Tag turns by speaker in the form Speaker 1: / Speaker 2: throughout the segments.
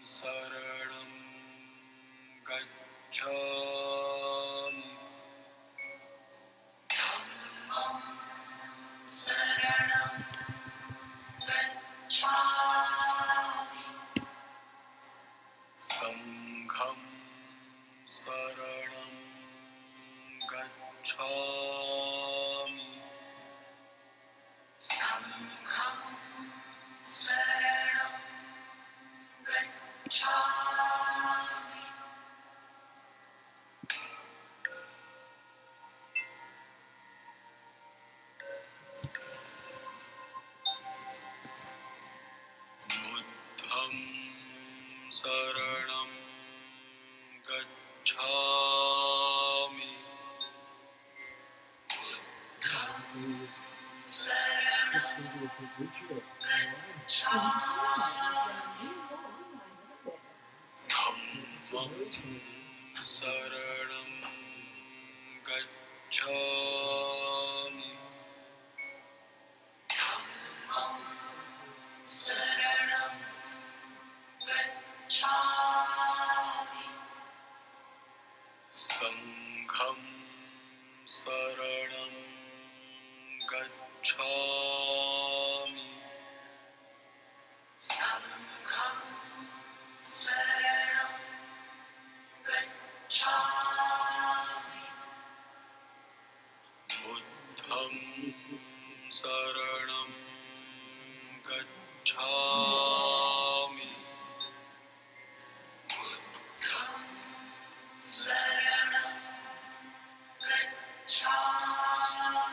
Speaker 1: saranam gacchami. Dhammam saranam gacchami. Sangham saranam gacchami. Sangham saranam gacchami. Buddham saranam gacchami. Buddham saranam gacchami. Dhammam saranam gacchami. Dhammam saranam gacchami. Sangham saranam gacchami. Sangham saranam gacchami. Buddham saranam gacchami. Buddham saranam gacchami.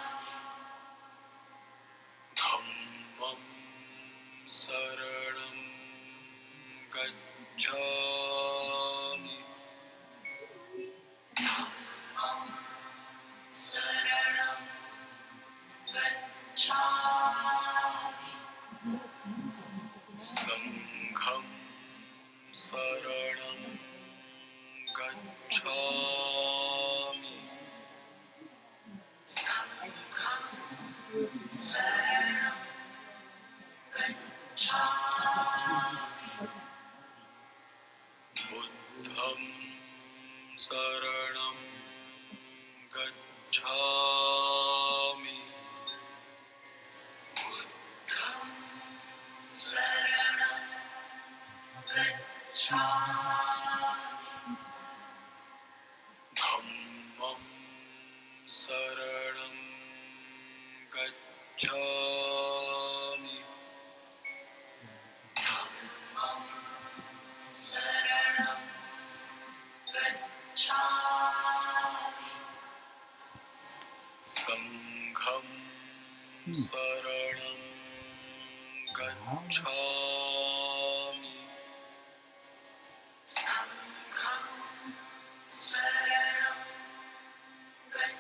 Speaker 1: Dhammam saranam gacchami. Dhammam saranam gacchami. Sangham saranam gacchami. Sangham saranam gacchami. Buddham saranam gacchami. Buddham saranam gacchami. Dhammam saranam gacchami. Dhammam saranam gacchami. Sangham saranam gacchami. Sangham saranam gacchami.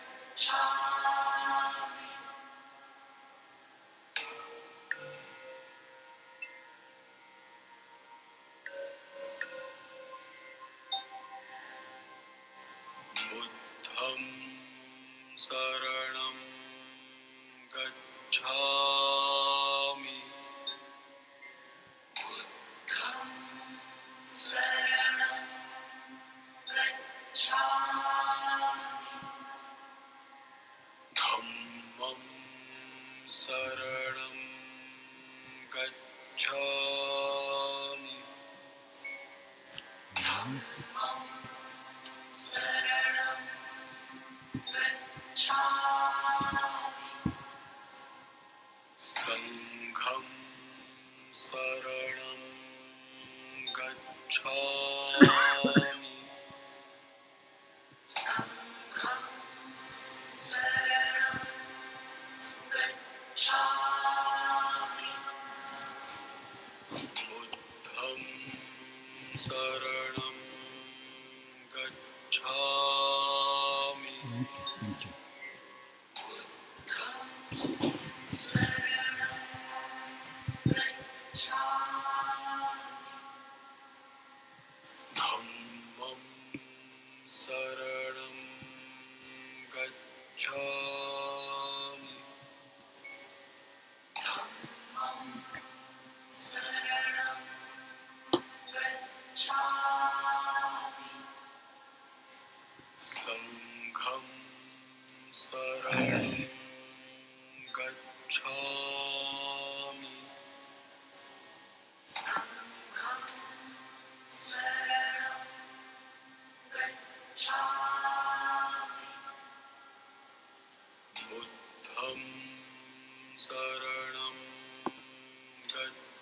Speaker 1: Buddham saranam gacchami. Buddham saranam gacchami. Dhammam saranam gacchami. Dhammam saranam gacchami. Sangham saranam gacchami. Sangham saranam gacchami. Buddham saranam gacchami.
Speaker 2: Thank you.
Speaker 1: Buddham saranam gacchami. Dhammam saranam gacchami. Dhammam saranam gacchami.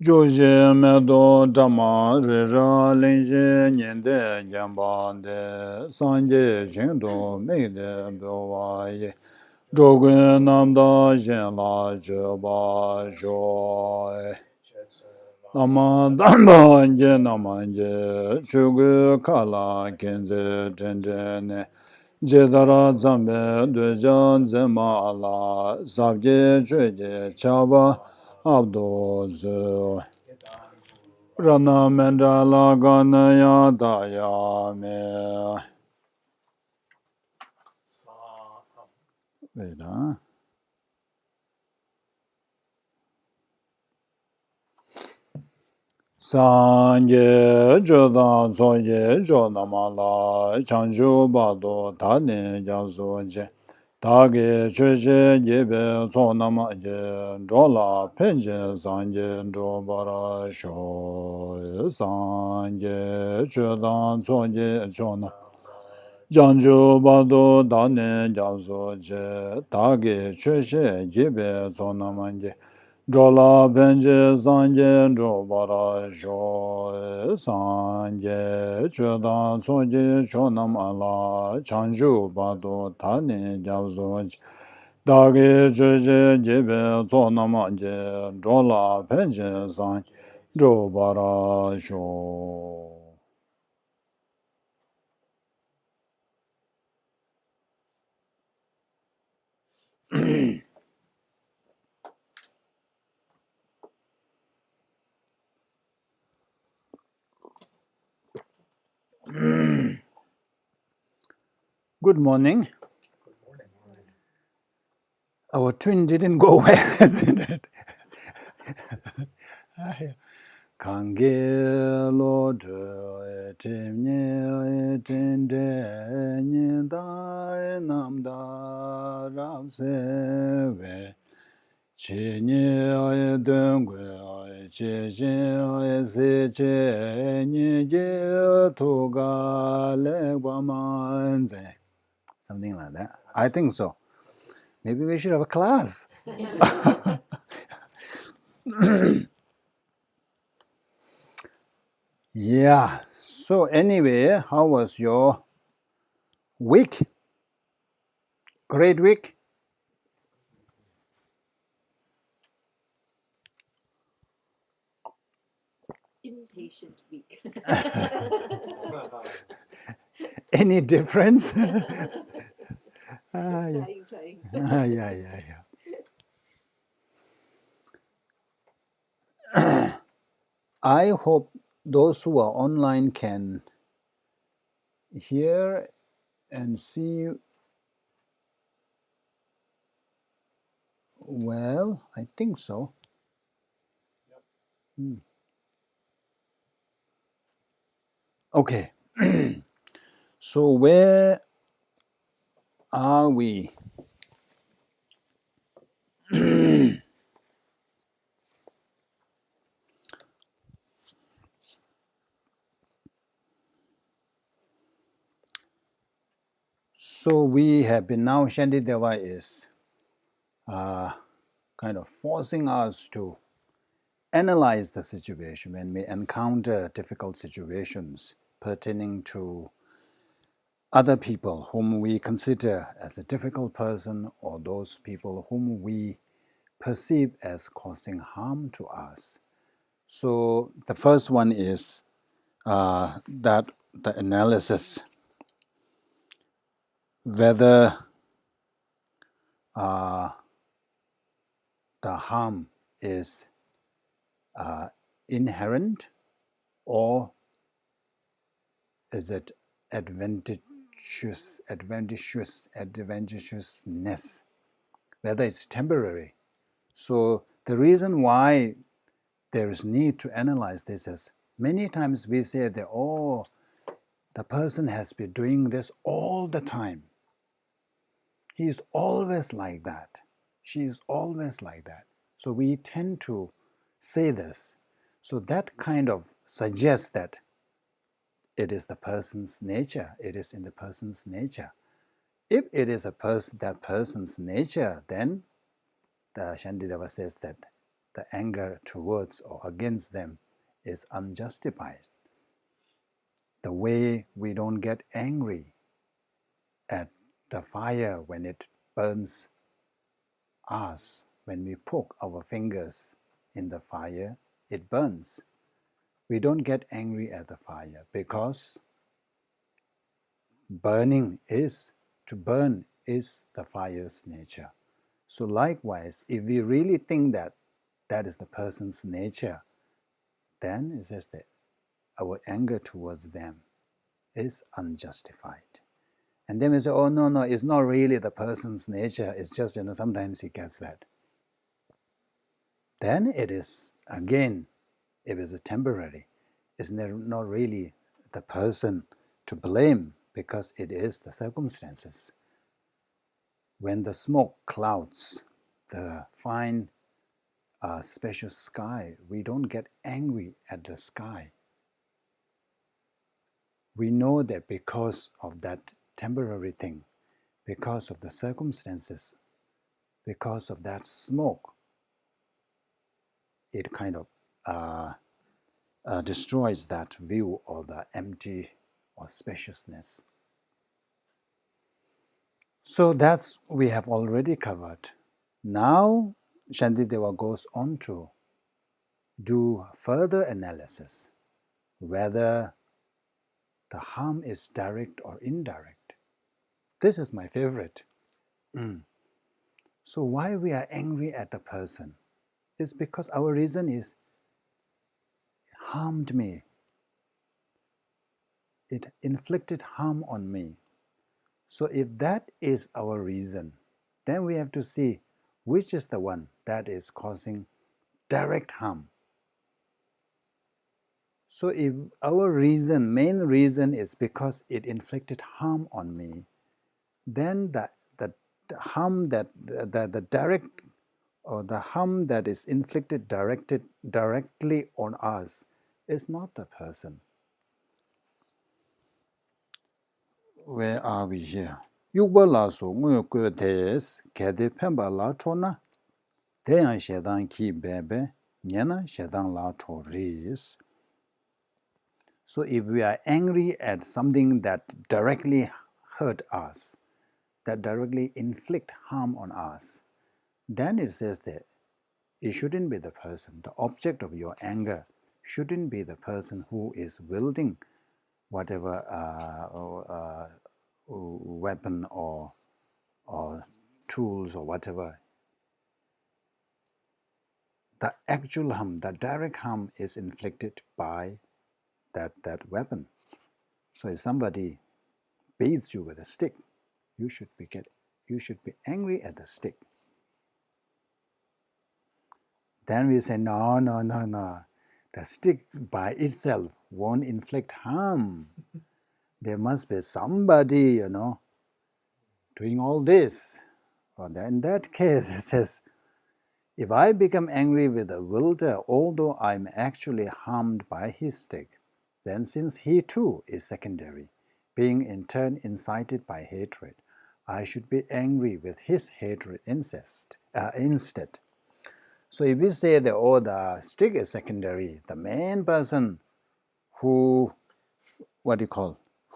Speaker 2: Joje medo dama rira lenje nyende jambande sanje jendo meide bewaye Jogun namda jenla jeba joy Namandanje namanje chugu kala kenze tenjene Jedara zambe dujan zema ala sabje chuje chaba abdozu Rana mendala ganaya dayame Veda Sanje jodan soye jodamala chanju bado tani jasoje Tage cheche jebe sonama je jola penje sanje jobara sho Sanje jodan soye jona Janju bado tani jasoje Tage cheche jebe sonama je Jola benje sanje jobara sho sanje chodan soje chonam ala chanju bado tani jazoj dage jeje jebe sonam anje jola benje sanje jobara sho. Good morning. Our twin didn't go well, isn't it? Kange lo de timne tende ni da nam da ram se ve chi ni ai deng gue ai chi jin ai se che ni je tu ga le wa man ze. Something like that. I think so. Maybe we should have a class. Yeah. So anyway, how was your week? Great week?
Speaker 3: Impatient week.
Speaker 2: Any difference?
Speaker 3: Trying.
Speaker 2: Yeah. I hope those who are online can hear and see well. I think so. Okay. So where are we? So we have been now, Shantideva is kind of forcing us to analyze the situation when we encounter difficult situations pertaining to other people whom we consider as a difficult person or those people whom we perceive as causing harm to us. So the first one is that the analysis whether the harm is inherent or is it advantageousness, whether it's temporary. So the reason why there is need to analyze this is many times we say that, oh, the person has been doing this all the time. He is always like that. She is always like that. So we tend to say this. So that kind of suggests that it is the person's nature. It is in the person's nature. If it is that person's nature, then the Shantideva says that the anger towards or against them is unjustified. The way we don't get angry at the fire when it burns us, when we poke our fingers in the fire, it burns. We don't get angry at the fire because to burn is the fire's nature. So likewise, if we really think that that is the person's nature, then it says that our anger towards them is unjustified. And then we say, oh, no, it's not really the person's nature, it's just, sometimes he gets that. Then it is, again, if it's temporary, it's not really the person to blame because it is the circumstances. When the smoke clouds the fine spacious sky, we don't get angry at the sky. We know that because of that temporary thing, because of the circumstances, because of that smoke, it kind of destroys that view of the empty or spaciousness. So that's we have already covered. Now Shantideva goes on to do further analysis whether the harm is direct or indirect. This is my favorite. So why we are angry at the person is because our reason is it harmed me. It inflicted harm on me. So if that is our reason, then we have to see which is the one that is causing direct harm. So if our main reason is because it inflicted harm on me, then the harm that the direct or the harm that is inflicted directly on us is not the person. Where are we here? Yukba la so ngoyo kwe tes kede pemba la chona deyan shedan ki bebe nyena shedan la cho ris. So if we are angry at something that directly hurt us, that directly inflict harm on us, then it says that it shouldn't be the person. The object of your anger shouldn't be the person who is wielding whatever weapon or tools or whatever. The actual harm, the direct harm is inflicted by that weapon. So if somebody beats you with a stick, you should be angry at the stick. Then we say, no. The stick by itself won't inflict harm. There must be somebody, doing all this. Or in that case, it says, if I become angry with the wielder, although I'm actually harmed by his stick, then since he too is secondary, being in turn incited by hatred, I should be angry with his hatred instead. So if we say that, the stick is secondary, the main person who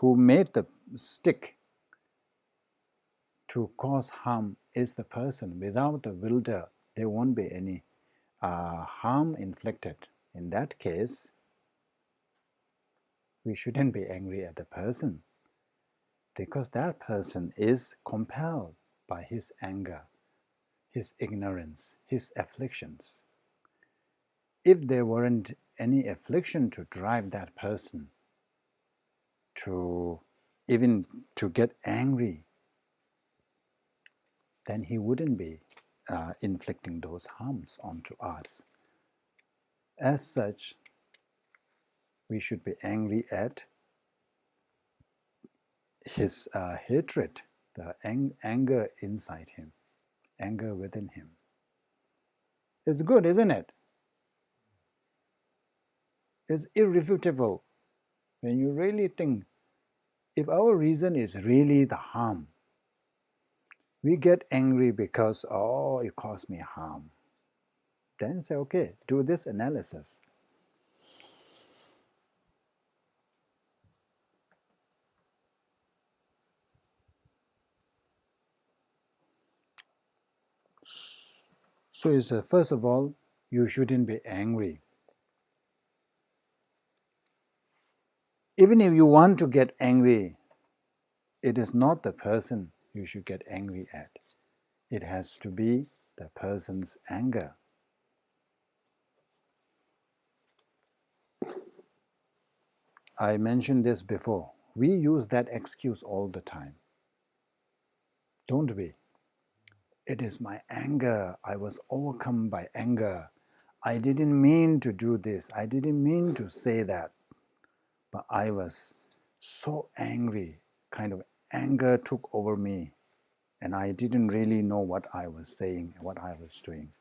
Speaker 2: made the stick to cause harm is the person. Without the wielder, there won't be any harm inflicted. In that case, we shouldn't be angry at the person because that person is compelled by his anger, his ignorance, his afflictions. If there weren't any affliction to drive that person to get angry, then he wouldn't be inflicting those harms onto us. As such, we should be angry at his hatred, the anger inside him, anger within him. It's good, isn't it? It's irrefutable when you really think, if our reason is really the harm, we get angry because, it caused me harm. Then you say, okay, do this analysis. So you say, first of all, you shouldn't be angry. Even if you want to get angry, it is not the person you should get angry at. It has to be the person's anger. I mentioned this before. We use that excuse all the time, don't we? It is my anger. I was overcome by anger. I didn't mean to do this. I didn't mean to say that. But I was so angry. Kind of anger took over me. And I didn't really know what I was saying, what I was doing.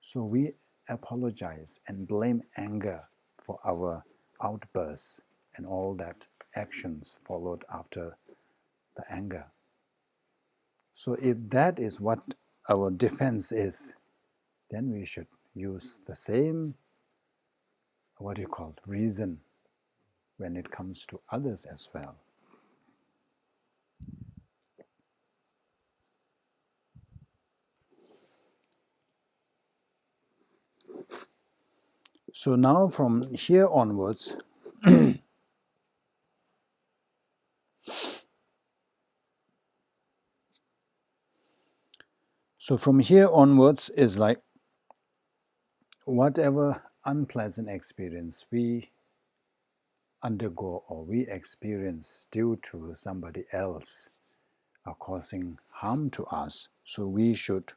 Speaker 2: So we apologize and blame anger for our outbursts and all that actions followed after the anger. So if that is what our defense is, then we should use the same, reason when it comes to others as well. So now from here onwards, is like whatever unpleasant experience we undergo or we experience due to somebody else are causing harm to us. So we should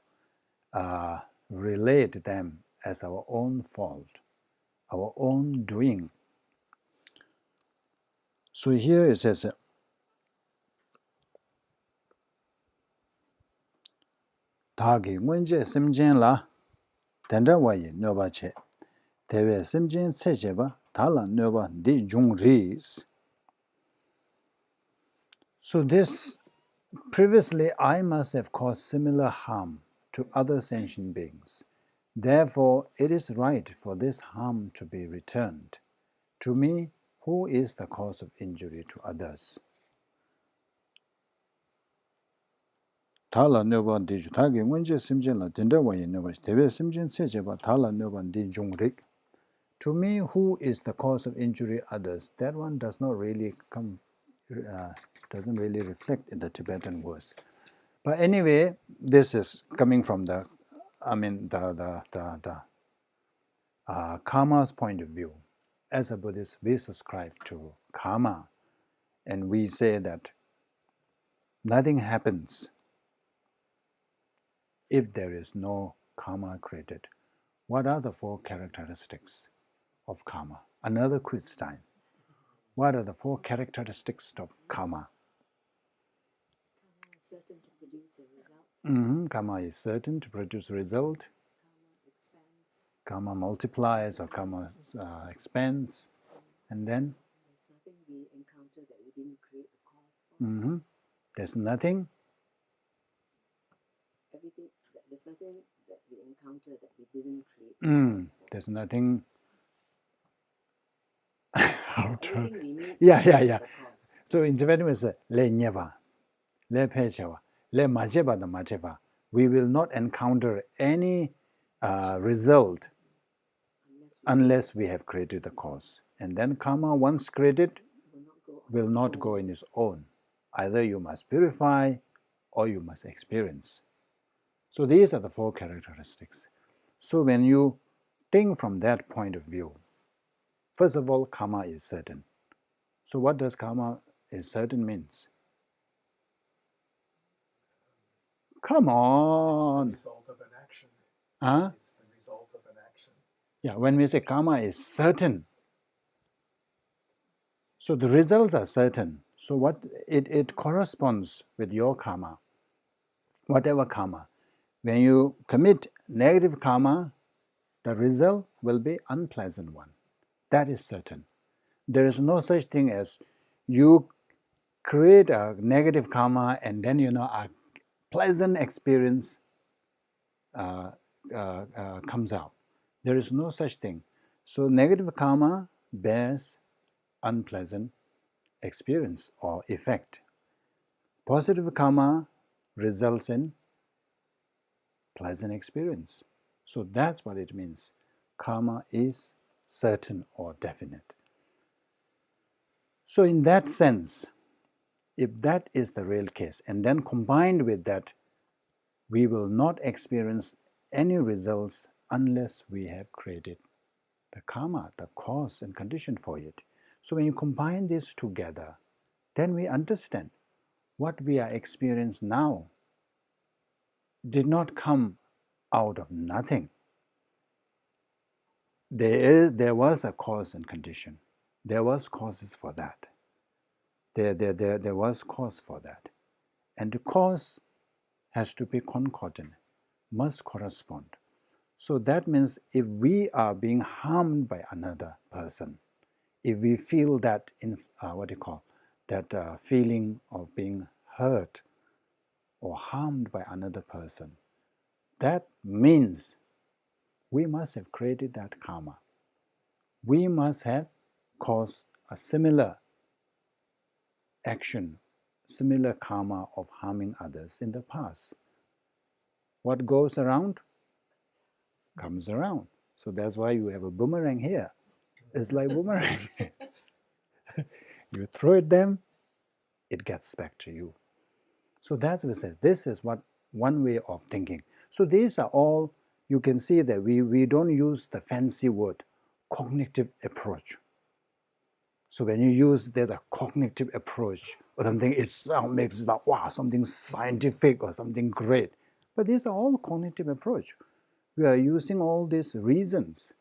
Speaker 2: relate them as our own fault, our own doing. So here it says, Tagi ngunje simjen la tenda waye nyoba che, tewe simjen seche ba tala nyoba di jung ris. So this, previously I must have caused similar harm to other sentient beings. Therefore, it is right for this harm to be returned to me, who is the cause of injury to others. Tala nyoba di tagi ngunje simjen la tenda waye nyoba tewe simjen seche ba tala nyoba di jung rik. To me, who is the cause of injury others, that one does not really come, doesn't really reflect in the Tibetan words. But anyway, this is coming from the karma's point of view. As a Buddhist, we subscribe to karma, and we say that nothing happens if there is no karma created. What are the 4 characteristics of karma? Another quiz time. What are the 4 characteristics of karma?
Speaker 3: Karma is certain to produce a result.
Speaker 2: Karma is certain to produce a result.
Speaker 3: Karma expands.
Speaker 2: Karma multiplies or karma expands. And then?
Speaker 3: There's nothing we encounter that we didn't create the cause for.
Speaker 2: There's nothing?
Speaker 3: There's nothing that we encounter that we didn't create the cause for.
Speaker 2: There's nothing.
Speaker 3: Everything we meet
Speaker 2: Yeah.
Speaker 3: the cause.
Speaker 2: So in Tibetan we say, le nyeba, le pechewa, le majeba da majeba. We will not encounter any result unless we have created the cause. And then karma, once created, will not go in its own. Either you must purify or you must experience. So these are the 4 characteristics. So when you think from that point of view, first of all, karma is certain. So what does karma is certain means? Come on!
Speaker 4: It's the result of an action.
Speaker 2: Huh?
Speaker 4: It's the result of an action.
Speaker 2: Yeah, when we say karma is certain, so the results are certain. So what it corresponds with your karma, whatever karma. When you commit negative karma, the result will be unpleasant one. That is certain. There is no such thing as you create a negative karma and then a pleasant experience comes out. There is no such thing. So negative karma bears unpleasant experience or effect. Positive karma results in pleasant experience. So that's what it means. Karma is certain or definite. So in that sense, if that is the real case, and then combined with that, we will not experience any results unless we have created the karma, the cause and condition for it. So when you combine these together, then we understand what we are experiencing now did not come out of nothing. There was a cause and condition. There was causes for that. There was cause for that. And the cause has to be concordant, must correspond. So that means if we are being harmed by another person, if we feel that feeling of being hurt or harmed by another person, that means we must have created that karma. We must have caused a similar action, similar karma of harming others in the past. What goes around comes around. So that's why you have a boomerang here. It's like boomerang. You throw it them, it gets back to you. So that's what I said. This is what one way of thinking. So these are all, you can see that we don't use the fancy word, cognitive approach. So when you use the cognitive approach or something, it makes it like, wow, something scientific or something great. But these are all cognitive approach. We are using all these reasons,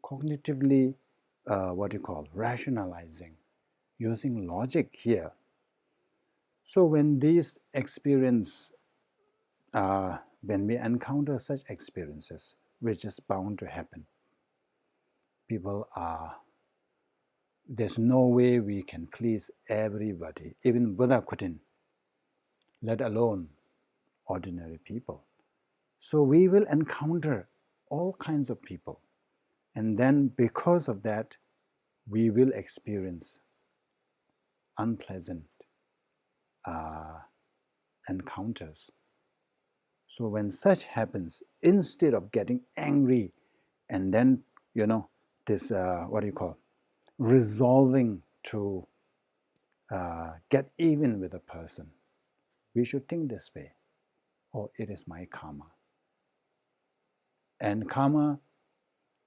Speaker 2: cognitively, rationalizing, using logic here. So when these experience, when we encounter such experiences, which is bound to happen, there's no way we can please everybody. Even Buddha couldn't, let alone ordinary people. So we will encounter all kinds of people. And then because of that, we will experience unpleasant encounters. So when such happens, instead of getting angry and then, this, resolving to get even with a person, we should think this way: oh, it is my karma. And karma,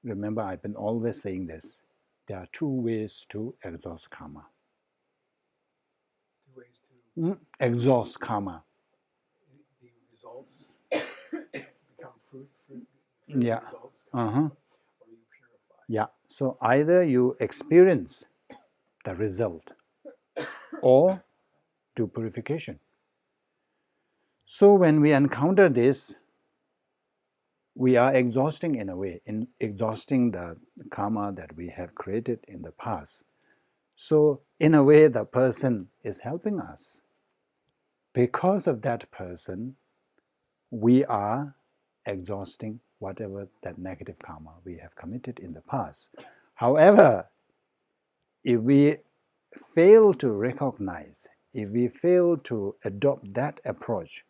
Speaker 2: remember, I've been always saying this, there are two ways to exhaust karma.
Speaker 4: Two ways to
Speaker 2: Exhaust karma.
Speaker 4: the results become fruit
Speaker 2: Yeah.
Speaker 4: results,
Speaker 2: Uh-huh.
Speaker 4: or you purify.
Speaker 2: Yeah. So either you experience the result or do purification. So when we encounter this, we are exhausting in a way, in exhausting the karma that we have created in the past. So in a way, the person is helping us. Because of that person, we are exhausting whatever that negative karma we have committed in the past. However, if we fail to recognize, if we fail to adopt that approach,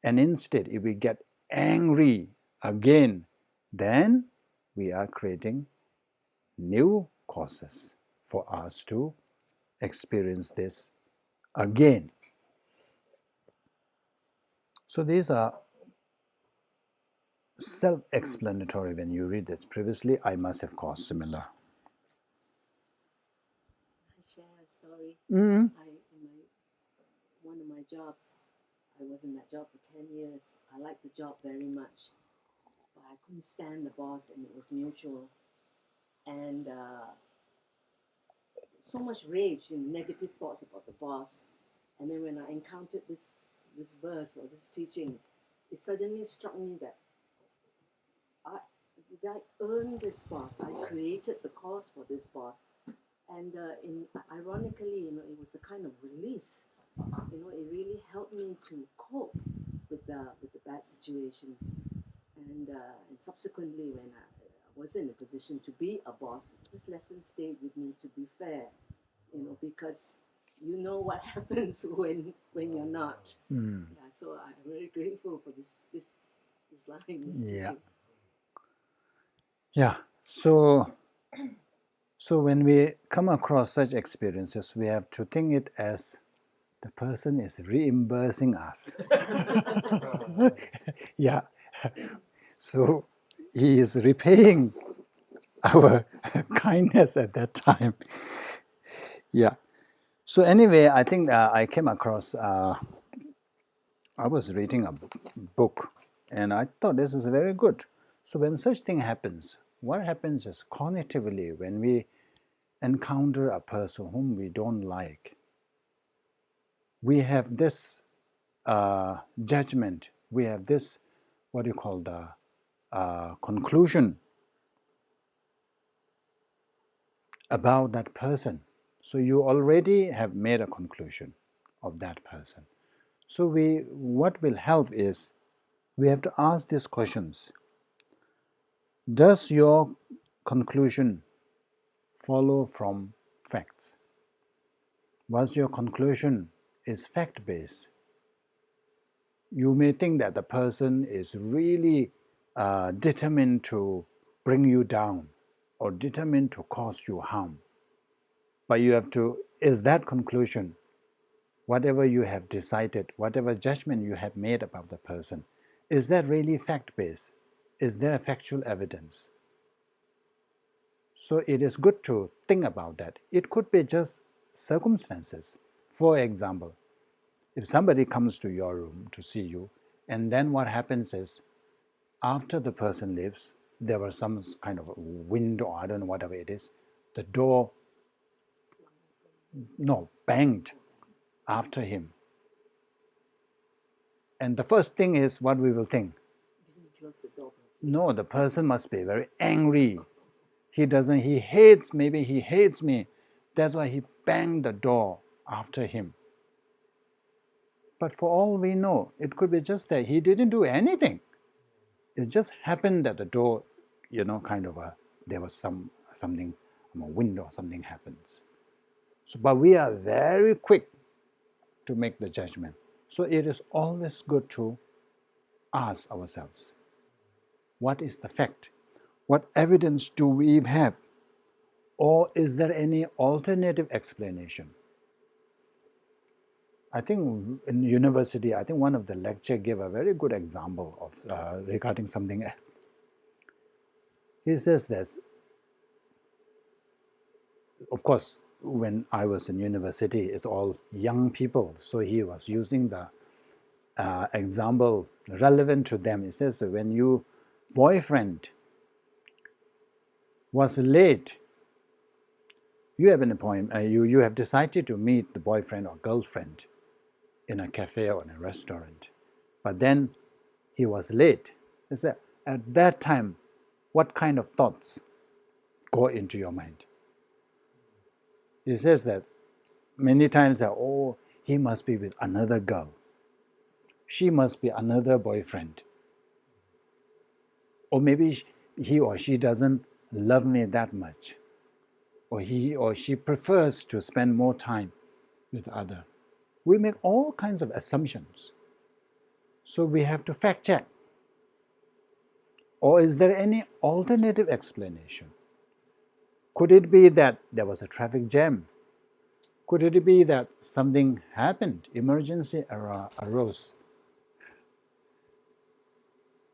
Speaker 2: and instead if we get angry again, then we are creating new causes for us to experience this again. So these are self-explanatory when you read it. Previously, I must have caused similar.
Speaker 3: I share a story.
Speaker 2: Mm.
Speaker 3: One of my jobs, I was in that job for 10 years. I liked the job very much, but I couldn't stand the boss, and it was mutual. And so much rage and negative thoughts about the boss. And then when I encountered this verse or this teaching, it suddenly struck me that did I earn this boss? I created the cause for this boss. And ironically, it was a kind of release. It really helped me to cope with the bad situation. And subsequently, when was in a position to be a boss, this lesson stayed with me to be fair, because you know what happens when you're not.
Speaker 2: Mm.
Speaker 3: Yeah, so I'm very grateful for this line, this
Speaker 2: Yeah.
Speaker 3: teaching.
Speaker 2: Yeah. So when we come across such experiences, we have to think it as the person is reimbursing us. Yeah. So he is repaying our kindness at that time. Yeah. So anyway, I think I came across, I was reading a book and I thought this is very good. So when such thing happens, what happens is cognitively when we encounter a person whom we don't like, we have this judgment, we have this, what do you call the conclusion about that person. So you already have made a conclusion of that person. So what will help is we have to ask these questions. Does your conclusion follow from facts? Was your conclusion is fact-based? You may think that the person is really determined to bring you down or determined to cause you harm. But you have to, is that conclusion, whatever you have decided, whatever judgment you have made about the person, is that really fact-based? Is there a factual evidence? So it is good to think about that. It could be just circumstances. For example, if somebody comes to your room to see you, and then what happens is, after the person leaves, there was some kind of a wind or I don't know whatever it is, the door, banged after him. And the first thing is what we will think.
Speaker 3: Didn't close the door.
Speaker 2: No, the person must be very angry. He hates me. That's why he banged the door after him. But for all we know, it could be just that he didn't do anything. It just happened that the door, there was something, a window or something happens. So, but we are very quick to make the judgment. So it is always good to ask ourselves, what is the fact? What evidence do we have? Or is there any alternative explanation? I think in university, one of the lecture gave a very good example of regarding something. He says that, of course, when I was in university, it's all young people. So he was using the example relevant to them. He says when your boyfriend was late, you have an appointment, you have decided to meet the boyfriend or girlfriend in a cafe or in a restaurant. But then he was late. He said, at that time, what kind of thoughts go into your mind? He says that many times that, oh, he must be with another girl. She must be another boyfriend. Or maybe he or she doesn't love me that much. Or he or she prefers to spend more time with other. We make all kinds of assumptions. So we have to fact check. Or is there any alternative explanation? Could it be that there was a traffic jam? Could it be that something happened, emergency arose?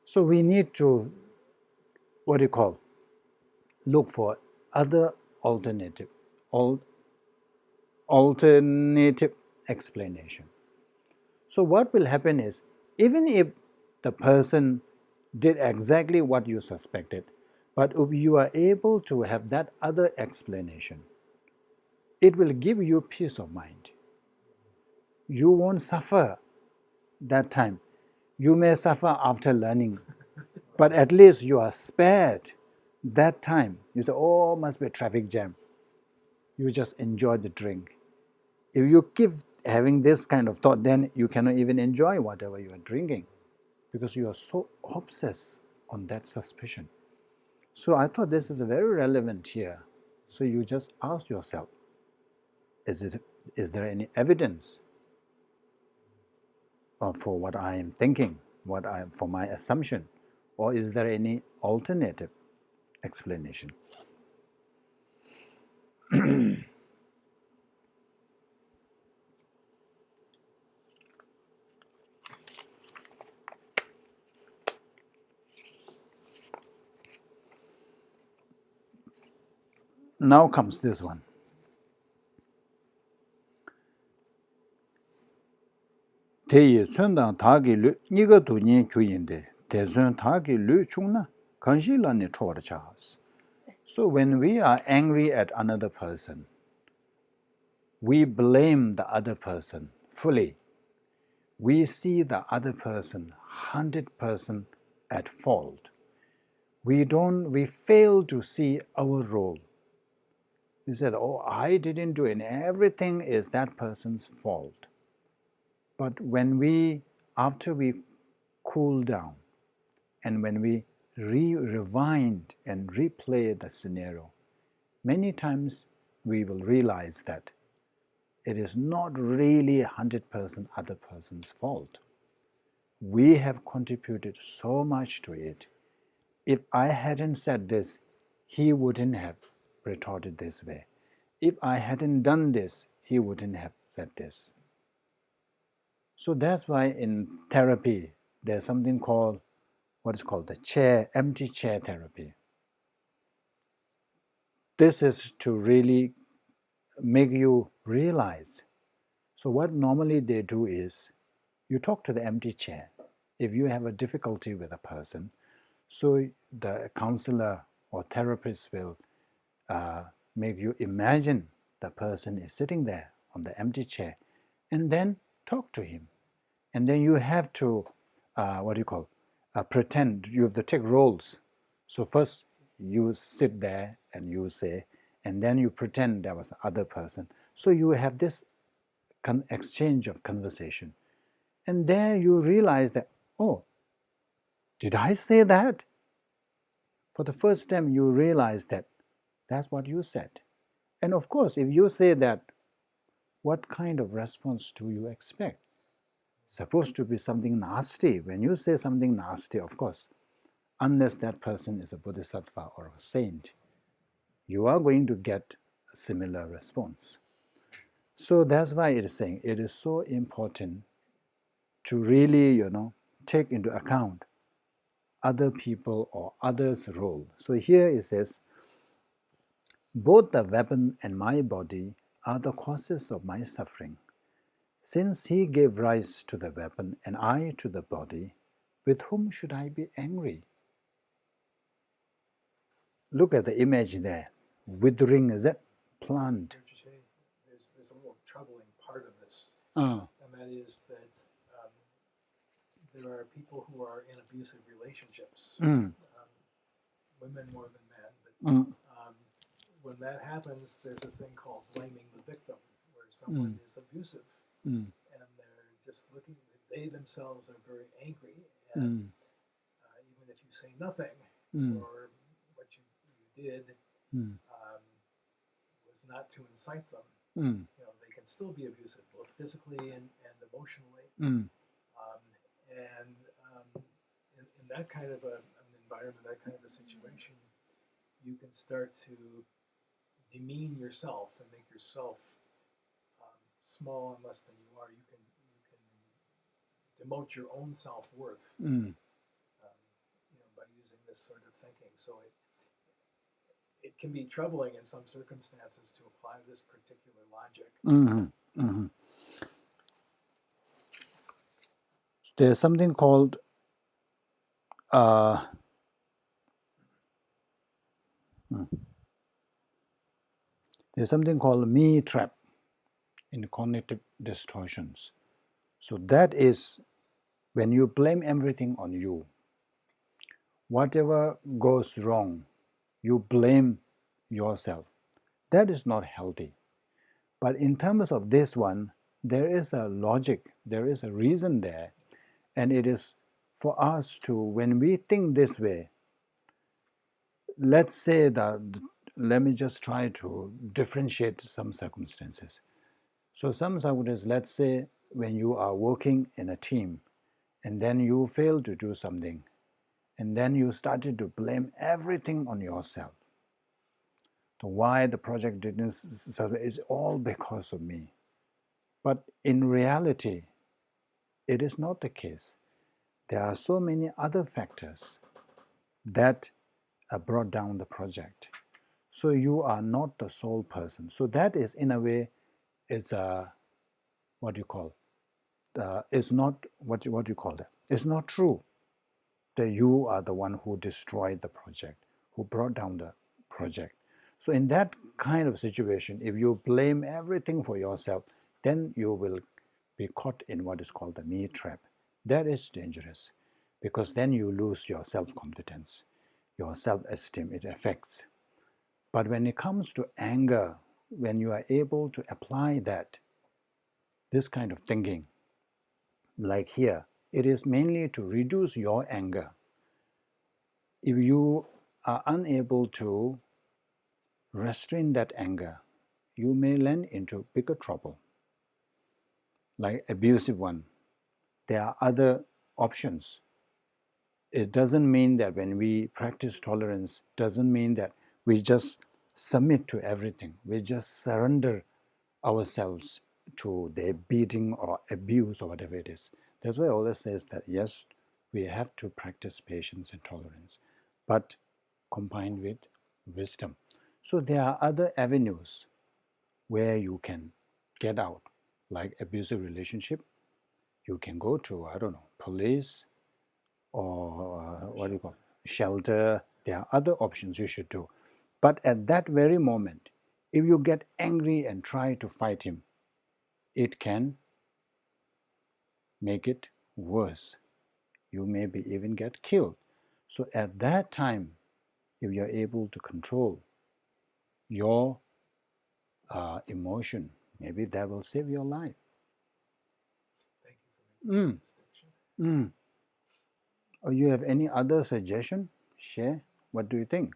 Speaker 2: So we need to, look for other alternative explanation. So what will happen is, even if the person did exactly what you suspected, but if you are able to have that other explanation, it will give you peace of mind. You won't suffer that time. You may suffer after learning, but at least you are spared that time. You say, oh, must be a traffic jam. You just enjoy the drink. If you keep having this kind of thought, then you cannot even enjoy whatever you are drinking because you are so obsessed on that suspicion. So I thought this is very relevant here. So you just ask yourself, is there any evidence for what I am thinking, for my assumption, or is there any alternative explanation? Now comes this one. 대이 천당 다기르 니가 돈이 주인데 대선 다기르 중나 간실란이 초월차스. So when we are angry at another person, we blame the other person fully. We see the other person 100% at fault. We fail to see our role. We said, oh, I didn't do it, and everything is that person's fault. But after we cool down, and when we rewind and replay the scenario, many times we will realize that it is not really 100% other person's fault. We have contributed so much to it. If I hadn't said this, he wouldn't have retorted this way. If I hadn't done this, he wouldn't have said this. So that's why in therapy, there's something called, what is called the empty chair therapy. This is to really make you realize. So what normally they do is, you talk to the empty chair. If you have a difficulty with a person, so the counselor or therapist will make you imagine the person is sitting there on the empty chair, and then talk to him. And then you have to, pretend. You have to take roles. So first you sit there and you say, and then you pretend there was the other person. So you have this exchange of conversation. And there you realize that, oh, did I say that? For the first time you realize that that's what you said. And of course, if you say that, what kind of response do you expect? Supposed to be something nasty. When you say something nasty, of course, unless that person is a bodhisattva or a saint, you are going to get a similar response. So that's why it is saying it is so important to really, take into account other people or others' role. So here it says, both the weapon and my body are the causes of my suffering. Since he gave rise to the weapon and I to the body, with whom should I be angry? Look at the image there. Withering, is that plant?
Speaker 4: There's a little troubling part of this,
Speaker 2: Uh,
Speaker 4: and that is that there are people who are in abusive relationships, women more than men, but when that happens, there's a thing called blaming the victim, where someone is abusive, and they're just looking, they themselves are very angry, and even if you say nothing, or what you did was not to incite them, they can still be abusive, both physically and emotionally. In that kind of an environment, that kind of a situation, you can start to demean yourself and make yourself small and less than you are. You can demote your own self-worth by using this sort of thinking. So it can be troubling in some circumstances to apply this particular logic.
Speaker 2: There's something called me trap in cognitive distortions. So that is when you blame everything on you. Whatever goes wrong, you blame yourself. That is not healthy. But in terms of this one, there is a logic, there is a reason there, and it is for us to, when we think this way, let's say that, let me just try to differentiate some circumstances. So some circumstances, let's say when you are working in a team and then you fail to do something and then you started to blame everything on yourself. So why the project didn't succeed is all because of me. But in reality, it is not the case. There are so many other factors that brought down the project. So you are not the sole person. So that is, in a way, it's a, what do you call, it's not, what do you call that? It's not true that you are the one who destroyed the project, who brought down the project. So in that kind of situation, if you blame everything for yourself, then you will be caught in what is called the me trap. That is dangerous, because then you lose your self-confidence, your self-esteem, it affects. But when it comes to anger, when you are able to apply that, this kind of thinking, like here, it is mainly to reduce your anger. If you are unable to restrain that anger, you may land into bigger trouble, like abusive one. There are other options. It doesn't mean that when we practice tolerance, doesn't mean that we just submit to everything. We just surrender ourselves to their beating or abuse or whatever it is. That's why I always says that yes, we have to practice patience and tolerance, but combined with wisdom. So there are other avenues where you can get out, like abusive relationship. You can go to, I don't know, police or what do you call it? Shelter. There are other options you should do. But at that very moment, if you get angry and try to fight him, it can make it worse. You maybe even get killed. So at that time, if you're able to control your emotion, maybe that will save your life.
Speaker 4: Thank you for making that distinction.
Speaker 2: Or you have any other suggestion? Share. What do you think?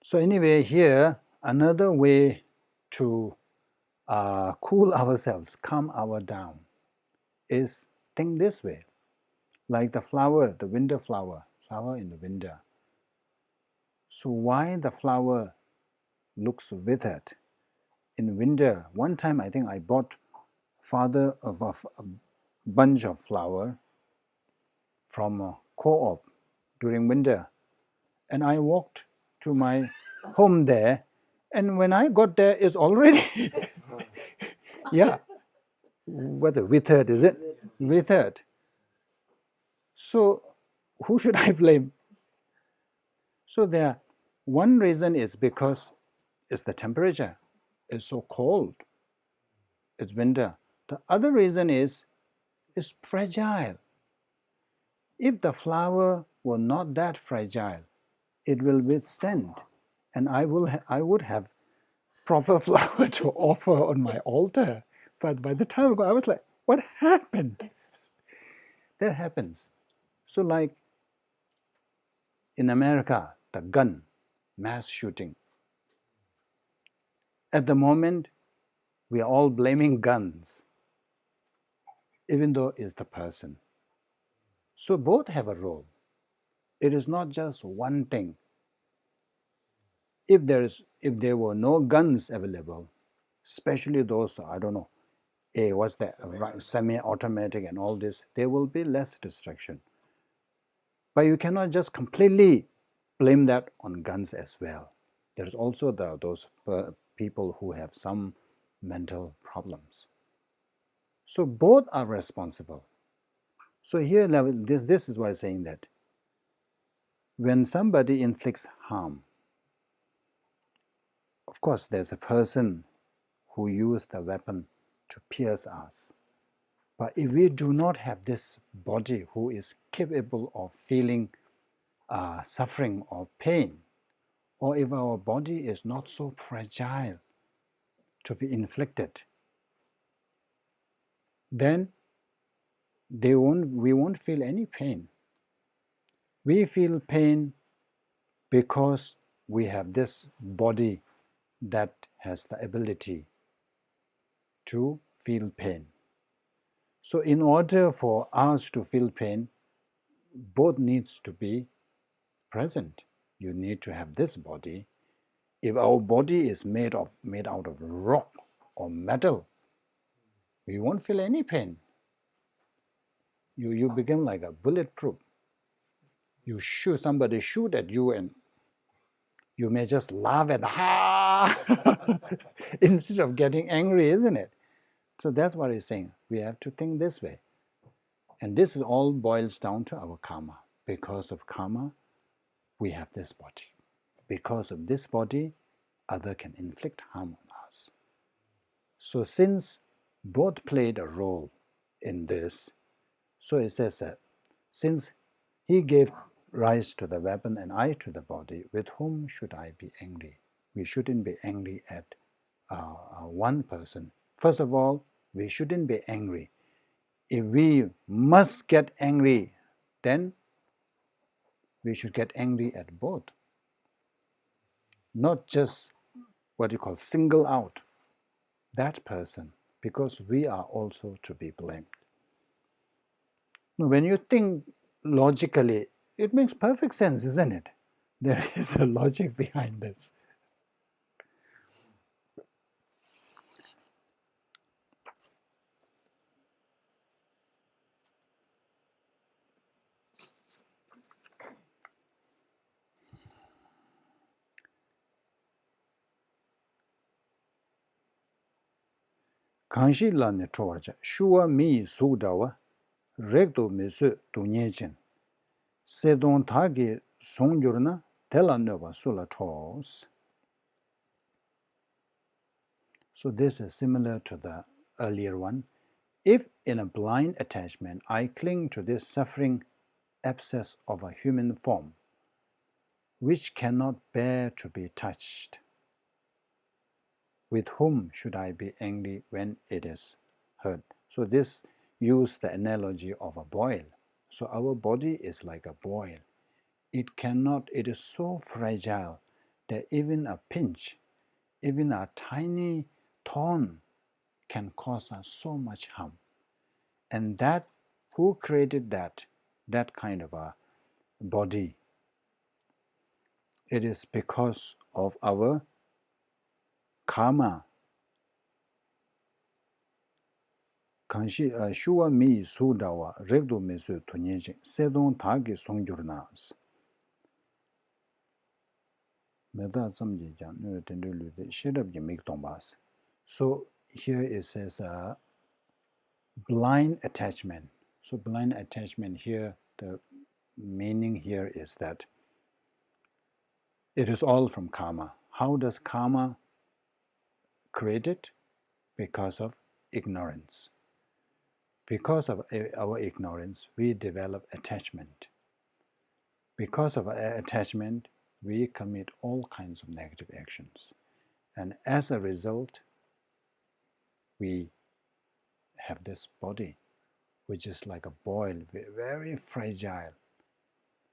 Speaker 2: So anyway, here, another way to cool ourselves, calm our down, is think this way. Like the flower, the winter flower in the winter. So why the flower looks withered in winter? One time I think I bought father of a bunch of flower from a co-op during winter, and I walked to my home there, and when I got there, it's already yeah, whether withered, is it? Withered. So who should I blame? So there, one reason is because it's the temperature. It's so cold. It's winter. The other reason is it's fragile. If the flower were not that fragile, it will withstand, and I would have proper flower to offer on my altar. But by the time I was like, what happened? That happens. So like in America, the gun, mass shooting. At the moment, we are all blaming guns, even though it's the person. So both have a role. It is not just one thing. If there were no guns available, especially those, I don't know, what's that, semi-automatic and all this, there will be less destruction. But you cannot just completely blame that on guns as well. There's also those people who have some mental problems. So both are responsible. So here, this is why I'm saying that when somebody inflicts harm, of course there's a person who used the weapon to pierce us. But if we do not have this body who is capable of feeling suffering or pain, or if our body is not so fragile to be inflicted, then we won't feel any pain. We feel pain because we have this body that has the ability to feel pain. So in order for us to feel pain, both needs to be present. You need to have this body. If our body is made out of rock or metal, we won't feel any pain. You become like a bulletproof. You shoot, somebody shoot at you and you may just laugh and instead of getting angry, isn't it? So that's what he's saying. We have to think this way. And this all boils down to our karma. Because of karma, we have this body. Because of this body, other can inflict harm on us. So since both played a role in this, so it says that since he gave rise to the weapon and I to the body, with whom should I be angry? We shouldn't be angry at one person. First of all, we shouldn't be angry. If we must get angry, then we should get angry at both. Not just what you call single out that person, because we are also to be blamed. Now, when you think logically, it makes perfect sense, isn't it? There is a logic behind this. Kanshi la ne chowarja, shuwa mi sugdawa, rekdo misu dunyechen, sedon tagi songjurna, tela nova sula chos. So this is similar to the earlier one. If in a blind attachment I cling to this suffering abscess of a human form, which cannot bear to be touched, with whom should I be angry when it is hurt? So this uses the analogy of a boil. So our body is like a boil. It is so fragile that even a pinch, even a tiny thorn can cause us so much harm. And that, who created that kind of a body? It is because of our karma. Kanshi shuwa mi sudawa rekdo mesu tunyeje sedon tagi songjurnas. Meda zamje jan nyo tendo lude shedab yemik tongbas. So here it says blind attachment. So blind attachment here, the meaning here is that it is all from karma. How does karma create it? Because of ignorance. Because of our ignorance, we develop attachment. Because of our attachment, we commit all kinds of negative actions. And as a result, we have this body, which is like a boil, very fragile.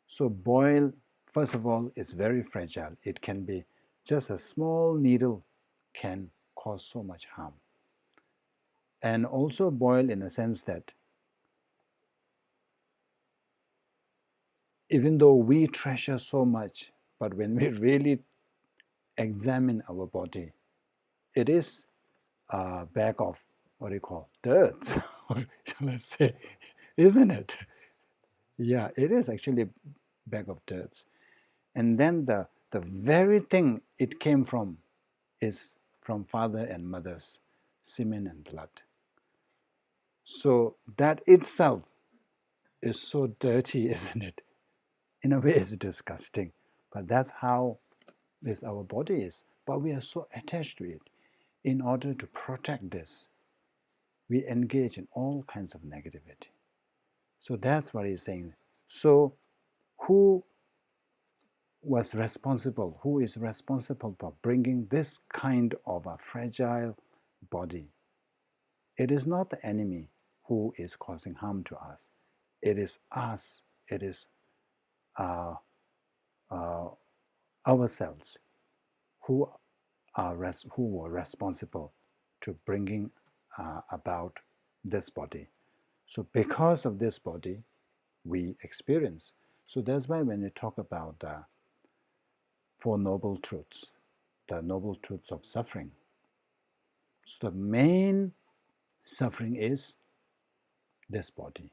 Speaker 2: So boil, first of all, is very fragile. It can be just a small needle can cause so much harm. And also boil in the sense that even though we treasure so much, but when we really examine our body, it is a bag of what do you call dirt, let's say, isn't it? Yeah, it is actually a bag of dirt. And then the very thing it came from is from father and mother's semen and blood. So that itself is so dirty, isn't it? In a way, it's disgusting. But that's how this our body is. But we are so attached to it. In order to protect this, we engage in all kinds of negativity. So that's what he's saying. So who was responsible? Who is responsible for bringing this kind of a fragile body? It is not the enemy who is causing harm to us. It is us. It is ourselves who were responsible to bringing about this body. So because of this body, we experience. So that's why when you talk about the Four Noble Truths, the Noble Truths of suffering, so the main suffering is this body.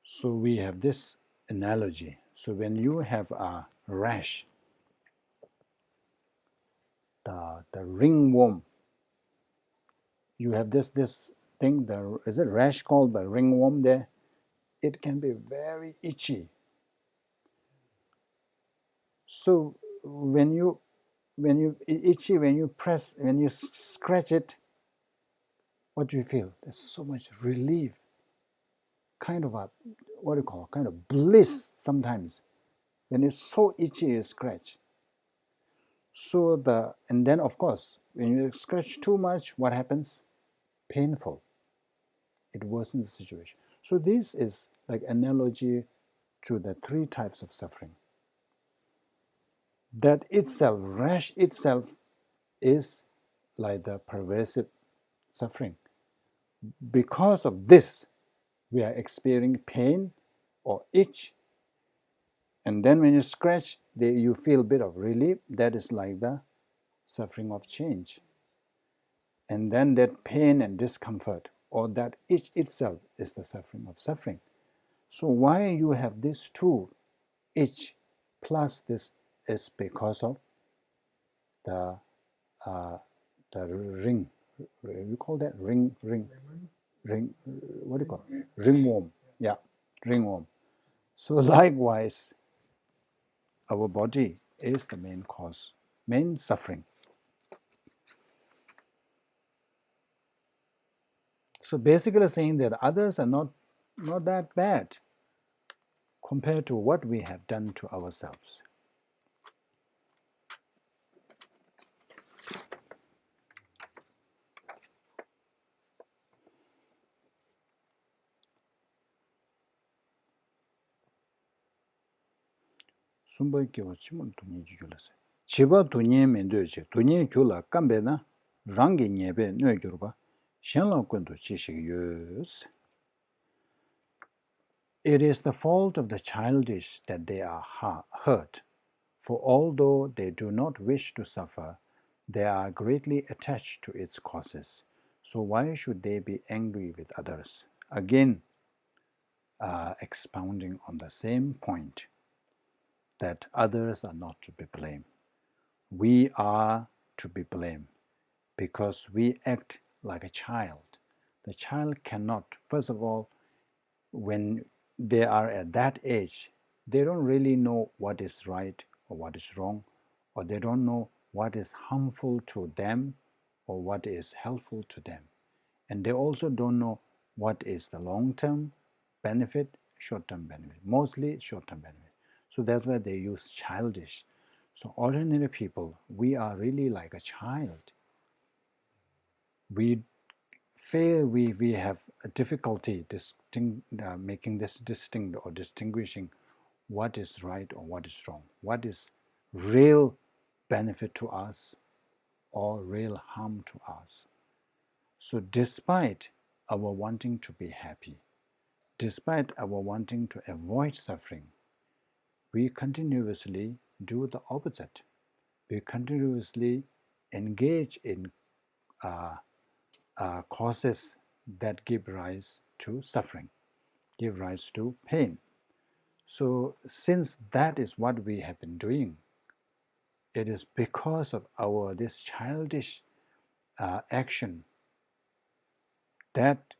Speaker 2: So we have this analogy. So when you have a rash, the ringworm, you have this thing, is it rash called the ringworm there? It can be very itchy. So when you itchy, when you press, when you scratch it, what do you feel? There's so much relief, kind of a, what do you call, kind of bliss sometimes. When it's so itchy, you scratch. So and then of course, when you scratch too much, what happens? Painful. It worsens the situation. So this is like analogy to the three types of suffering. That itself, rash itself, is like the pervasive suffering. Because of this, we are experiencing pain or itch, and then when you scratch, you feel a bit of relief. That is like the suffering of change. And then that pain and discomfort, or that itch itself, is the suffering of suffering. So why you have these two, itch plus this, is because of the ring. We call that ring. What do you call it? Ringworm. Yeah, ringworm. So likewise, our body is the main cause, main suffering. So basically saying that others are not that bad compared to what we have done to ourselves. Sumbai kiwa chimul dunye gyula se. Chiba dunye mendo che, dunye gyula kambe na rangi nyebe nyo gyurba, shenla kundu chishik yus. It is the fault of the childish that they are hurt, for although they do not wish to suffer, they are greatly attached to its causes. So why should they be angry with others? Again, expounding on the same point, that others are not to be blamed. We are to be blamed because we act like a child. The child cannot, first of all, when they are at that age, they don't really know what is right or what is wrong, or they don't know what is harmful to them or what is helpful to them. And they also don't know what is the long-term benefit, short-term benefit, mostly short-term benefit. So that's why they use childish. So ordinary people, we are really like a child. We have a difficulty making this distinct or distinguishing what is right or what is wrong, what is real benefit to us or real harm to us. So despite our wanting to be happy, despite our wanting to avoid suffering, we continuously do the opposite. We continuously engage in causes that give rise to suffering, give rise to pain. So since that is what we have been doing, it is because of this childish action that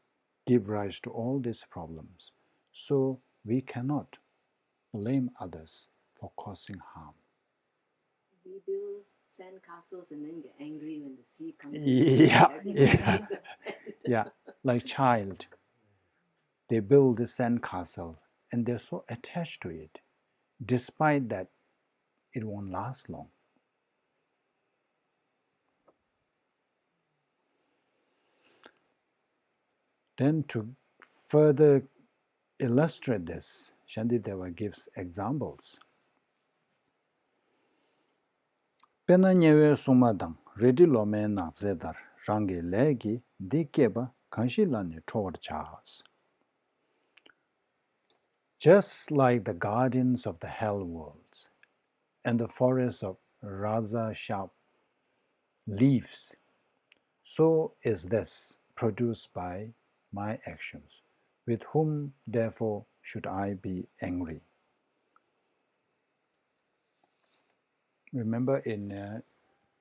Speaker 2: give rise to all these problems. So we cannot blame others for causing harm.
Speaker 3: We build sand castles and then get angry when the sea comes
Speaker 2: in. Yeah, like child. They build the sand castle and they're so attached to it, despite that it won't last long. Then to further illustrate this, Shantideva gives examples. Pena nyewe sumadang redi lome na zedar rangi legi dikeba kanshi lani toward chahas. Just like the guardians of the hell worlds and the forests of Raza sharp leaves, so is this produced by my actions. With whom, therefore, should I be angry? Remember in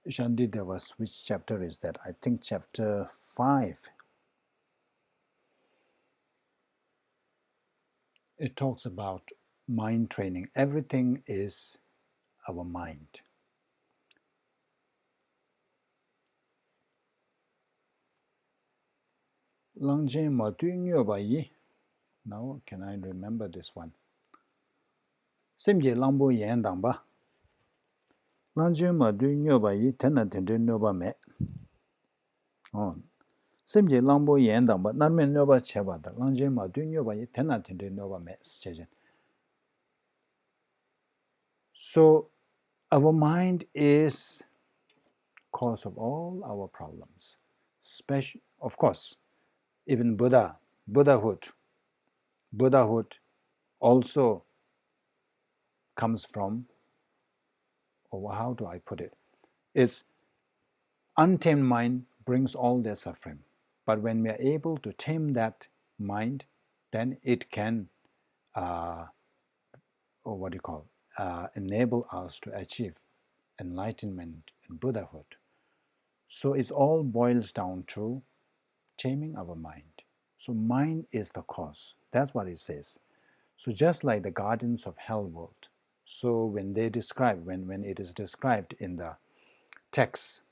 Speaker 2: Shantideva's, which chapter is that? I think chapter 5. It talks about mind training. Everything is our mind. Langje matu nyoba yi. Now, can I remember this one? Simje langbo yen dangba. Langje matu nyoba yi tena tende nyoba me. Oh. Simje langbo yen dangba. Narmen nyoba cheba da. Langje matu nyoba yi tena tende nyoba me. So, our mind is cause of all our problems. Special, of course, even Buddhahood also comes from, or how do I put it? It's untamed mind brings all their suffering. But when we are able to tame that mind, then it can, enable us to achieve enlightenment and Buddhahood. So it all boils down to taming our mind. So mind is the cause. That's what it says. So just like the guardians of hell world, so when they describe, when it is described in the text,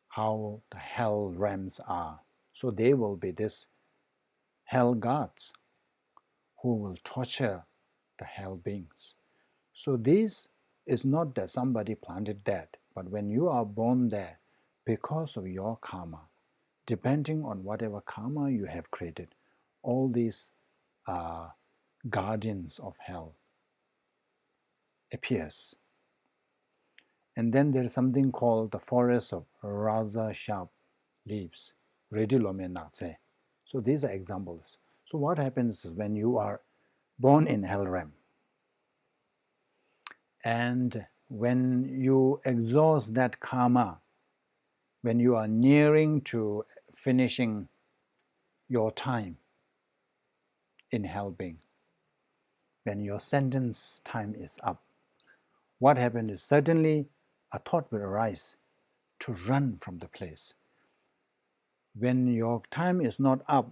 Speaker 2: how the hell realms are, so they will be this hell gods who will torture the hell beings. So this is not that somebody planted that, but when you are born there, because of your karma, depending on whatever karma you have created, all these guardians of hell appears. And then there is something called the forest of Raza sharp leaves, Redilome Natse. So these are examples. So what happens is when you are born in hell realm, and when you exhaust that karma, when you are nearing to finishing your time in hell being, when your sentence time is up, what happens is suddenly a thought will arise to run from the place. When your time is not up,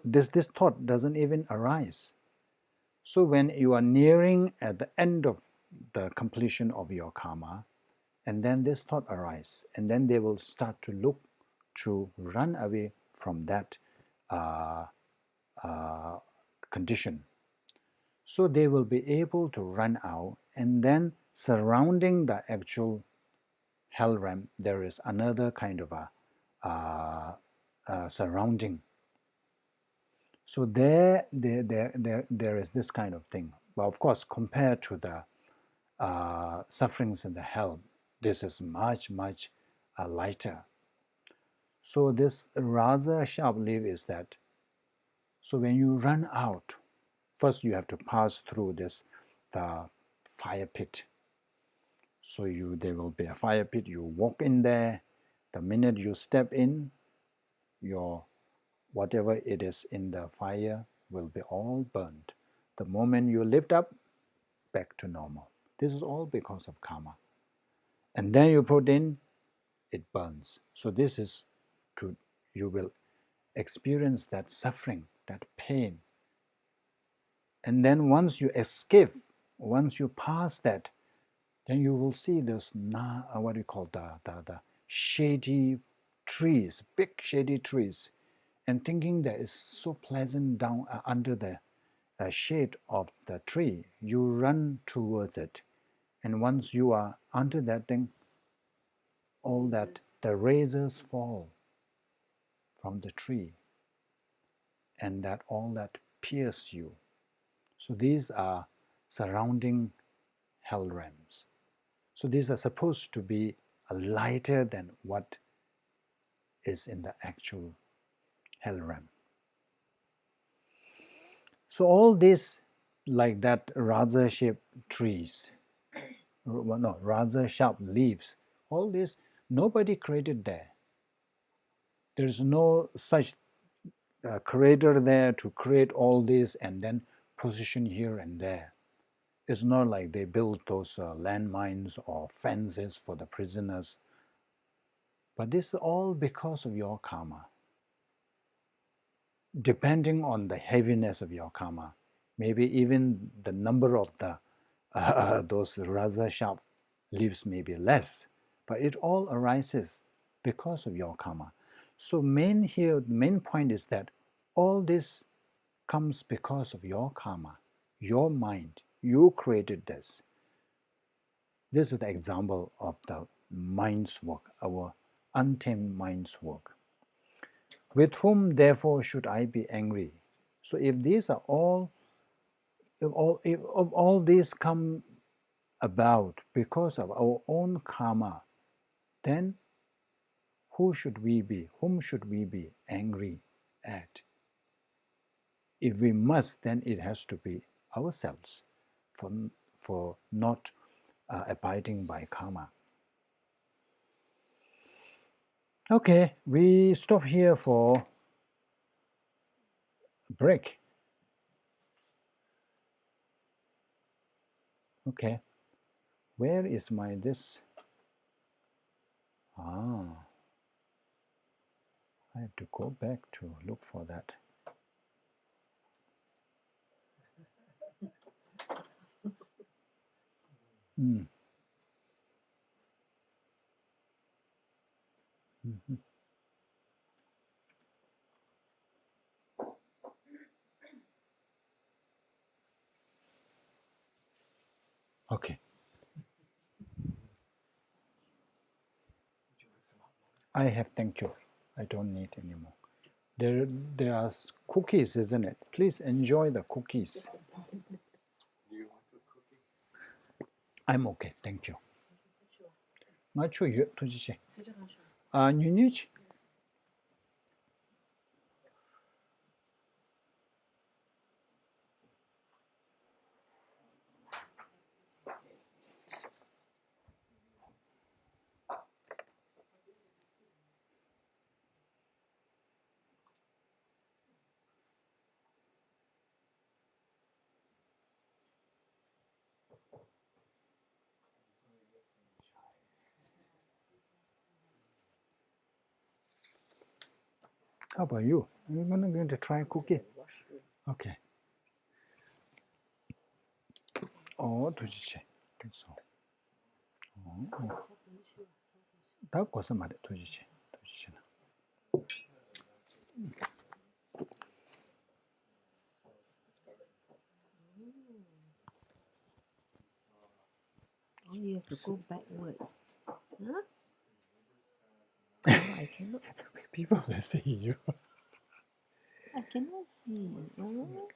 Speaker 2: this thought doesn't even arise. So when you are nearing at the end of the completion of your karma, and then this thought arises, and then they will start to look to run away from that condition. So they will be able to run out, and then surrounding the actual hell realm, there is another kind of a surrounding. So there is this kind of thing. But of course, compared to the sufferings in the hell, this is much lighter. So this rather sharp leaf is that, so when you run out, first you have to pass through the fire pit. So there will be a fire pit, you walk in there, the minute you step in, your whatever it is in the fire will be all burned. The moment you lift up, back to normal. This is all because of karma. And then you put in, it burns. So this is you will experience that suffering, that pain. And then once you escape, once you pass that, then you will see those what do you call the shady trees, big shady trees, and thinking that it's so pleasant down under the shade of the tree, you run towards it, and once you are under that thing, all that the razors fall from the tree, and that all that pierce you, So these are surrounding hell realms. So these are supposed to be lighter than what is in the actual hell realm. So all these, like that razor-shaped trees, no, razor-sharp leaves, all this, nobody created there. There's no such creator there to create all this and then position here and there. It's not like they built those landmines or fences for the prisoners. But this is all because of your karma. Depending on the heaviness of your karma, maybe even the number of the those razor sharp leaves may be less, but it all arises because of your karma. So the main point is that all this comes because of your karma, your mind. You created this. This is the example of the mind's work, our untamed mind's work. With whom, therefore, should I be angry? So if these are if all these come about because of our own karma, then whom should we be angry at? If we must, then it has to be ourselves for not abiding by karma. Okay, we stop here for a break. Okay, where is my this? I have to go back to look for that. Okay. I have, thank you. I don't need anymore. There are cookies, isn't it? Please enjoy the cookies.
Speaker 1: Do you want a cookie?
Speaker 2: I'm okay, thank you. Nga chu yu tu ji che. Nyu nyu chi. How about you? Are you going to try cookie? Okay. Oh, tu ji che. So. Oh. Da ko sa ma de tu ji che. Tu ji che na.
Speaker 3: Oh, you have to go backwards. Huh? No, I cannot.
Speaker 2: People will see you.
Speaker 3: I cannot see. Oh.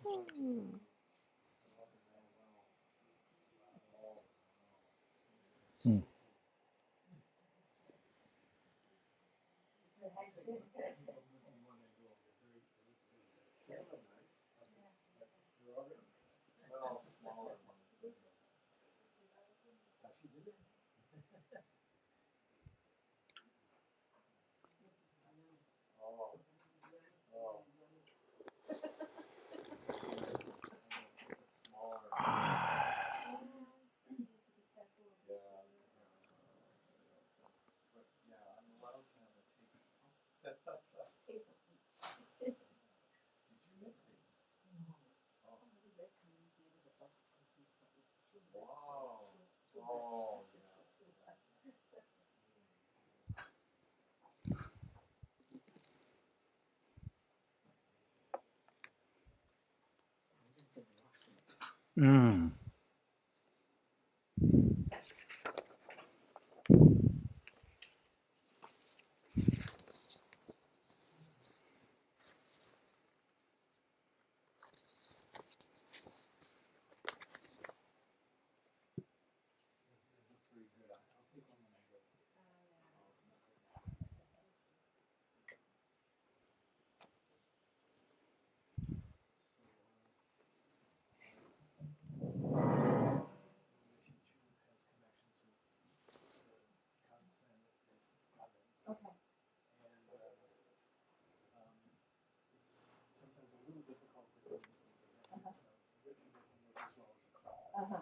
Speaker 3: Uh-huh.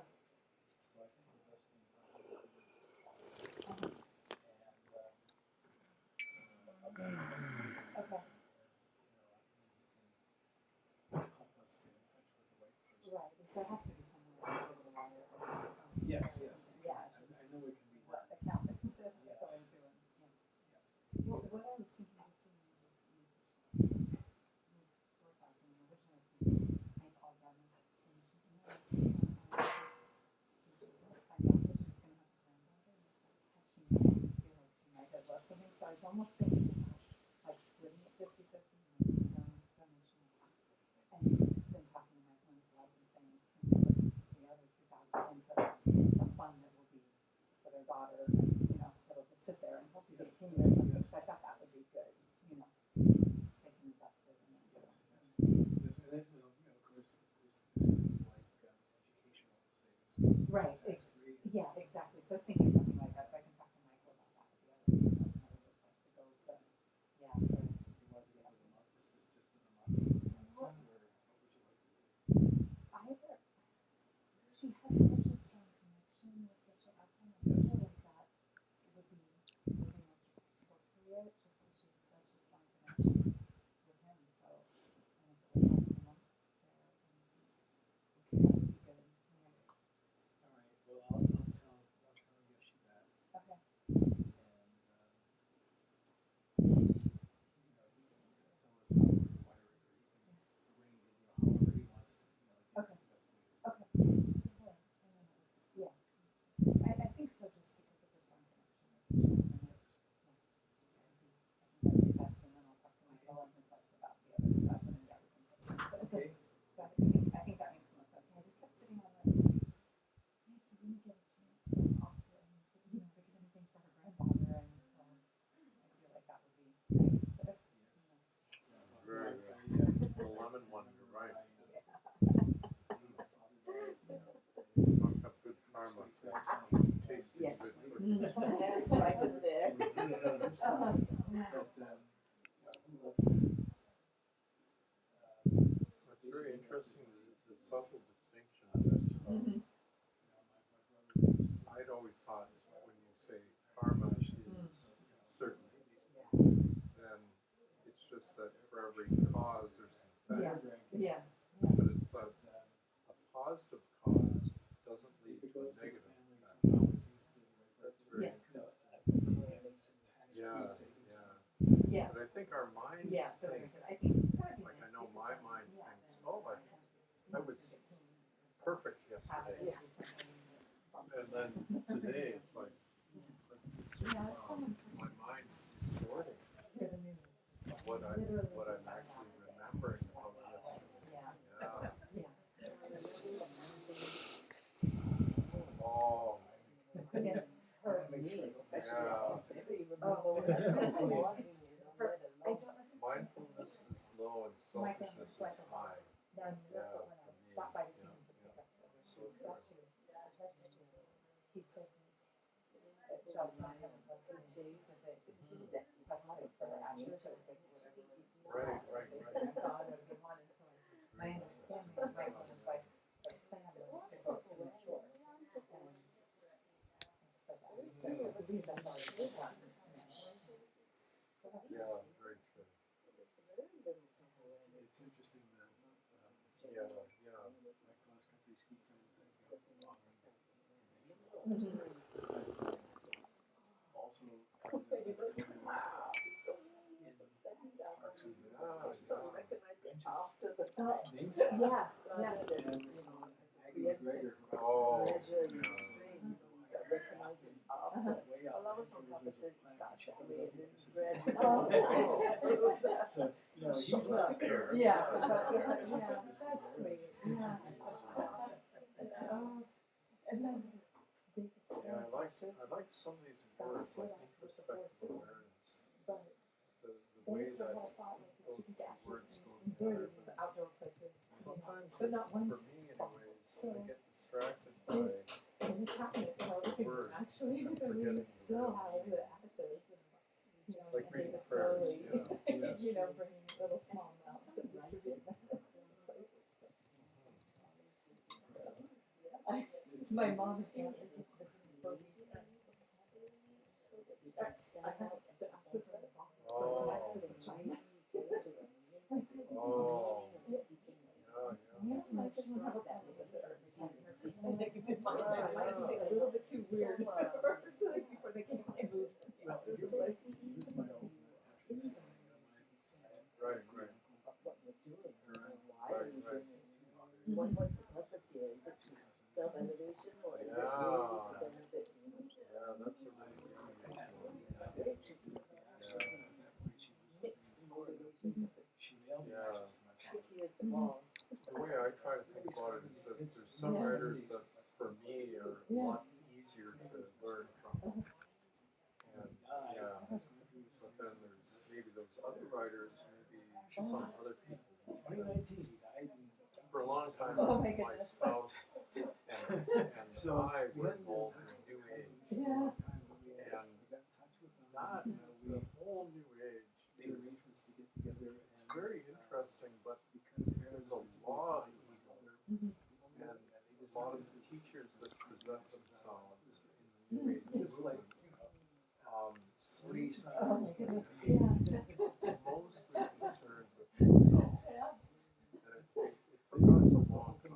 Speaker 4: So I think the best thing probably to do is to talk. And I'll tell you about this here.
Speaker 3: Okay.
Speaker 4: Help us get in touch with the right person.
Speaker 3: Right. So it has to be somewhere over the wire.
Speaker 4: Yes, yes.
Speaker 3: Yeah.
Speaker 4: I know it can be done.
Speaker 3: Accountant.
Speaker 4: Yes.
Speaker 3: What I was thinking was use 4,000. Originally I was thinking I called them and she's a nurse. She should find out that she was going to have a granddaughter, and it's like catching up. I feel like she might have left something. So I was almost thinking about like splitting it 50-50, donation, and then talking to my friends wife and saying, can we put the other 2,000 into some fund that will be for their daughter, that'll just sit there until she's 18 or something. So I thought that would be good, they can invest it in it.
Speaker 4: Yes, and then, of course, there's things like educational savings.
Speaker 3: Right.
Speaker 4: Tax-free.
Speaker 3: Yeah, exactly. So I was thinking something like that. So I can talk to Michael about that with the other 2,000. I would just like to go to,
Speaker 4: You want to go to the month, just to the month, or what would you like to do?
Speaker 3: either. She had such a strong connection with Bishop Upton. I feel like that would be really most appropriate, just because she had such a strong connection with him. So, and if it was like the months there, that would be good. Yeah.
Speaker 4: All right. Well, I'll tell Yoshi that.
Speaker 3: Okay.
Speaker 4: And he can tell us how to wire it, or he can arrange it, however he wants to,
Speaker 3: Okay.
Speaker 4: thinks is the best way to do it.
Speaker 3: Okay. Cool. Yeah. I think so, just because of the strong connection with Bishop. I think that'd be best, and then I'll talk to Michael and his wife about the other 2,000 and yeah, we can put it in.
Speaker 4: Okay.
Speaker 3: So I think that makes the most sense. And I just kept sitting on this thinking, man, she didn't get a chance to offer anything, to get anything for her granddaughter, and so I feel like that would be nice to,
Speaker 1: Very good. The lemon one, you're right. Must have good karma. Tasty
Speaker 3: Yes.
Speaker 1: good food.
Speaker 3: That's right in there.
Speaker 1: It's very interesting, the subtle distinctions.
Speaker 3: Mhm.
Speaker 1: I'd always thought when you say karma is certain, then it's just that for every cause there's an effect.
Speaker 3: Yeah.
Speaker 1: But it's that a positive cause doesn't lead to a negative effect. That's very interesting.
Speaker 3: Yeah.
Speaker 1: But I think our minds
Speaker 3: Yeah. So
Speaker 1: think,
Speaker 3: I think
Speaker 1: like I know my mind thinks, oh, I was perfect yesterday. And then today it's like, my mind is distorting what I'm actually remembering about yesterday. Yeah. Oh.
Speaker 3: Her and me, especially.
Speaker 1: Mindfulness is low and selfishness is high.
Speaker 3: When I stopped by to see him to pick up the
Speaker 1: So
Speaker 3: statue, he said that just not having the shades of it, that tested for the ashes, so it was like,
Speaker 1: Right.
Speaker 3: I thought it would be one, and so my understanding of Michael and his wife, the plan was to go to the shore.
Speaker 1: yeah, very true.
Speaker 4: It's interesting that
Speaker 1: Yeah.
Speaker 4: my cross-country ski friends that go on also So, he's not there.
Speaker 3: Yeah, that's sweet. Yeah. And then
Speaker 1: Yeah, I like some of these words like introspective awareness. The way that those two words go together.
Speaker 3: outdoor places.
Speaker 1: Sometimes,
Speaker 3: But not one.
Speaker 1: for me anyways, I get distracted by
Speaker 3: It's happening
Speaker 1: words
Speaker 3: actually,
Speaker 1: and
Speaker 3: so we
Speaker 1: forgetting
Speaker 3: still
Speaker 1: the
Speaker 3: have the ashes. And,
Speaker 1: It's like
Speaker 3: and
Speaker 1: reading
Speaker 3: David
Speaker 1: prayers,
Speaker 3: slowly, bringing little small amounts and distributing them. My mom and aunt are just for me. I have the ashes right off. So that's just a China.
Speaker 1: Oh.
Speaker 3: Yes, my children have a problem with this. I think it did mine. Mine was a little bit too weird. So like before they came, I moved. This is like,
Speaker 1: Right.
Speaker 5: What was the purpose here? Is it self-elevation or is it
Speaker 1: Yeah.
Speaker 5: really to benefit you?
Speaker 1: Yeah, that's a really good one.
Speaker 5: It's very tricky. Mixed motivations.
Speaker 1: Yeah.
Speaker 5: Tricky as the ball.
Speaker 1: The way I try to think about it is that there's some writers that, for me, are a lot easier to learn from. And so then there's maybe those other writers, maybe some other people.
Speaker 4: 2019,
Speaker 1: For a long time,
Speaker 3: Oh my
Speaker 1: my
Speaker 3: goodness.
Speaker 1: spouse and I were involved in New Age.
Speaker 3: yeah.
Speaker 1: And not the whole New Age. It's very interesting, but there's a lot of ego. And a lot of the teachers that present themselves in the New Age movement,
Speaker 3: Oh my goodness. Yeah.
Speaker 1: mostly concerned with themselves. And it took us a long time.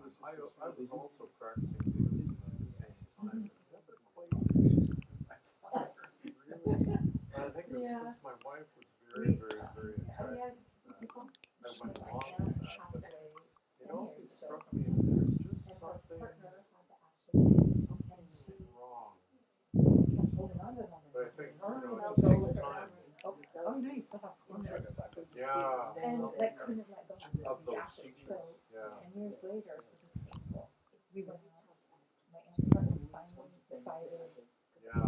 Speaker 1: I was also practicing Buddhism at the same time. It never quite reached my father, really. I think it's because my wife was very attracted to that. I went along with that. But, it always struck me that there's just something wrong. But I think, it takes time.
Speaker 3: Oh, no, you still have interest.
Speaker 1: Yeah.
Speaker 3: And like couldn't let go
Speaker 1: Of those
Speaker 3: ashes. So
Speaker 1: teachers. Yeah.
Speaker 3: 10 years later, so this April, we went out. My aunt's partner finally decided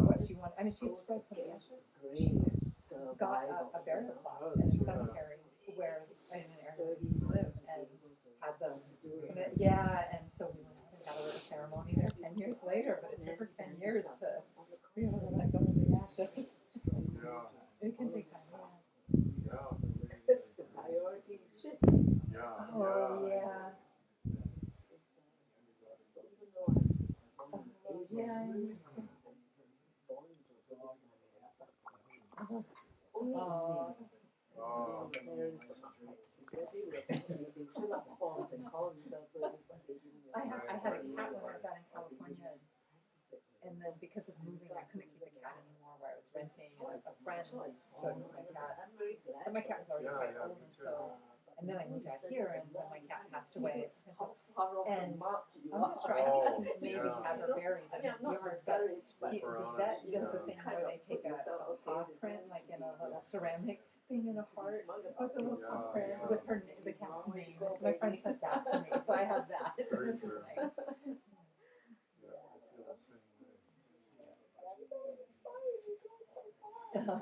Speaker 3: what she wanted. I mean, she'd spread some ashes. She got a burial plot in a cemetery where in an area we used to live and had them. And so we went out and had a little ceremony there 10 years later, but it took her 10 years to let go of the ashes.
Speaker 1: Yeah.
Speaker 3: It can take time.
Speaker 1: Yeah.
Speaker 5: Because the priority shifts.
Speaker 1: Yeah.
Speaker 3: Oh, yeah. Oh.
Speaker 1: Oh.
Speaker 3: I had a cat when I was out in California, and then because of moving, I couldn't keep the cat anymore. Where I was renting, and a friend took my cat, and my cat was already quite old, and so. And then I moved out here, and when my cat passed away, and I'm not sure, I think maybe had her buried in his yard, but the vet does a thing where they take a paw print, like in a little ceramic thing in a heart, with a little paw print with the cat's name. So my friend sent that to me, so I have that.
Speaker 1: Very
Speaker 3: Which is
Speaker 1: good.
Speaker 3: nice.
Speaker 1: Yeah, I feel the same way.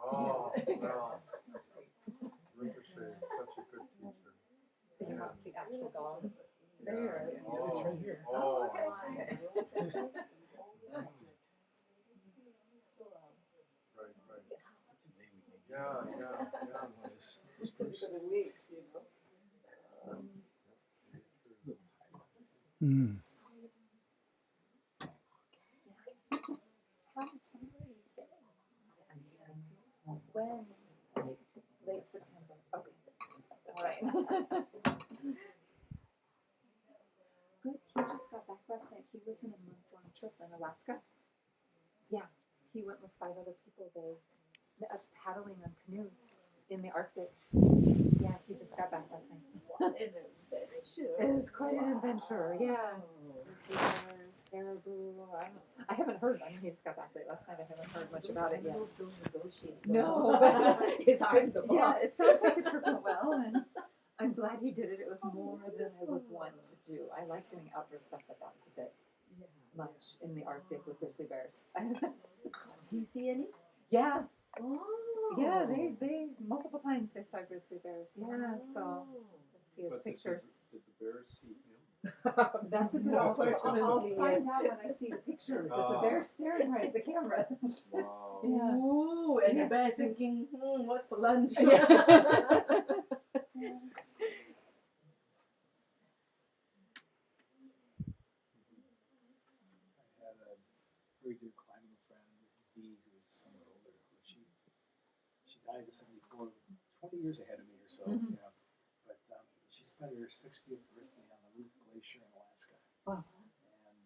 Speaker 1: Oh, well. Rinpoche is such a good teacher.
Speaker 3: So you have the actual dog there?
Speaker 1: Oh,
Speaker 4: It's right here.
Speaker 3: Oh, okay.
Speaker 1: Right. Yeah.
Speaker 4: This person.
Speaker 2: Mm.
Speaker 3: How much longer are you staying? When? Late September. Okay. All right. Good. He just got back last night. He was in a month-long trip in Alaska. Yeah. He went with 5 other people. They paddling on canoes in the Arctic. Yeah, he just got back last night.
Speaker 5: What an adventure.
Speaker 3: It was quite an adventure. Yeah. Bears, caribou. I haven't heard. I mean, he just got back late last night. I haven't heard much about it yet. No, but
Speaker 5: Is I'm the
Speaker 3: yeah,
Speaker 5: boss.
Speaker 3: it sounds like the trip went well, and I'm glad he did it. It was more than I would want to do. I like doing outdoor stuff, but that's a bit much in the Arctic with grizzly bears.
Speaker 5: Do you see any?
Speaker 3: Yeah,
Speaker 5: Oh.
Speaker 3: yeah, they multiple times they saw grizzly bears. Yeah, so to see his
Speaker 1: But
Speaker 3: pictures.
Speaker 1: Did the bears see him?
Speaker 3: That's a good question. I'll find out when I see the pictures. If the bear's staring right at the camera.
Speaker 1: Wow.
Speaker 3: Yeah.
Speaker 5: Ooh, and the bear's thinking, what's for lunch?
Speaker 4: I have a friend, Dee, who's somewhat older. She died at 74, 20 years ahead of me or so.
Speaker 3: Mhm.
Speaker 4: You know, but she spent her 60th birthday on the Ruth Glacier in Alaska.
Speaker 3: Wow.
Speaker 4: And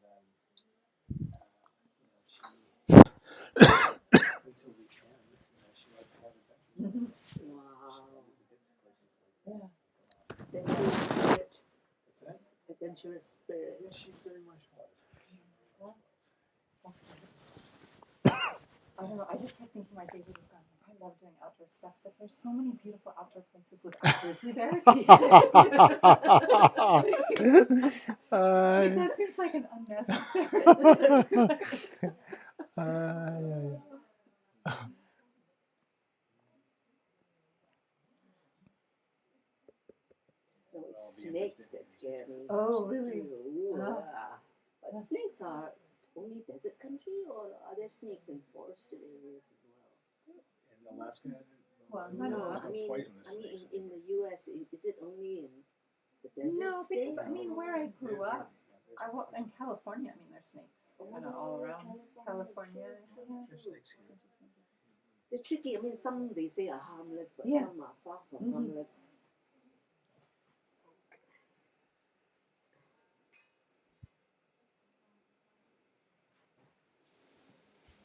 Speaker 4: you know, she until the end, you know, she liked to have adventures.
Speaker 5: Wow.
Speaker 4: She wanted to get to places like
Speaker 3: Yeah.
Speaker 5: Adventurous spirit.
Speaker 4: What's that?
Speaker 5: Adventurous spirit.
Speaker 4: Yes, she very much was.
Speaker 3: That's good. I don't know. I just kept thinking my David was gone. I love doing outdoor stuff, but there's so many beautiful outdoor places without grizzly bears. Like, that seems like an unnecessary.
Speaker 5: No, it's snakes that scare me.
Speaker 3: Oh, really?
Speaker 5: Ooh,
Speaker 3: Ah.
Speaker 5: yeah. But snakes are only desert country, or are there snakes in forested areas as well?
Speaker 4: In Alaska,
Speaker 3: Well,
Speaker 4: there's
Speaker 3: I don't
Speaker 5: No,
Speaker 3: know.
Speaker 4: no
Speaker 5: I mean,
Speaker 4: poisonous snakes.
Speaker 5: in the U.S., is it only in the desert
Speaker 3: No,
Speaker 5: states?
Speaker 3: because I mean, where I grew up,
Speaker 4: There's
Speaker 3: in California, I mean, there's snakes kind of all around California. Yeah.
Speaker 4: there's snakes here.
Speaker 5: They're tricky. I mean, some they say are harmless, but
Speaker 3: Yeah.
Speaker 5: some are far from
Speaker 3: Mhm.
Speaker 5: harmless.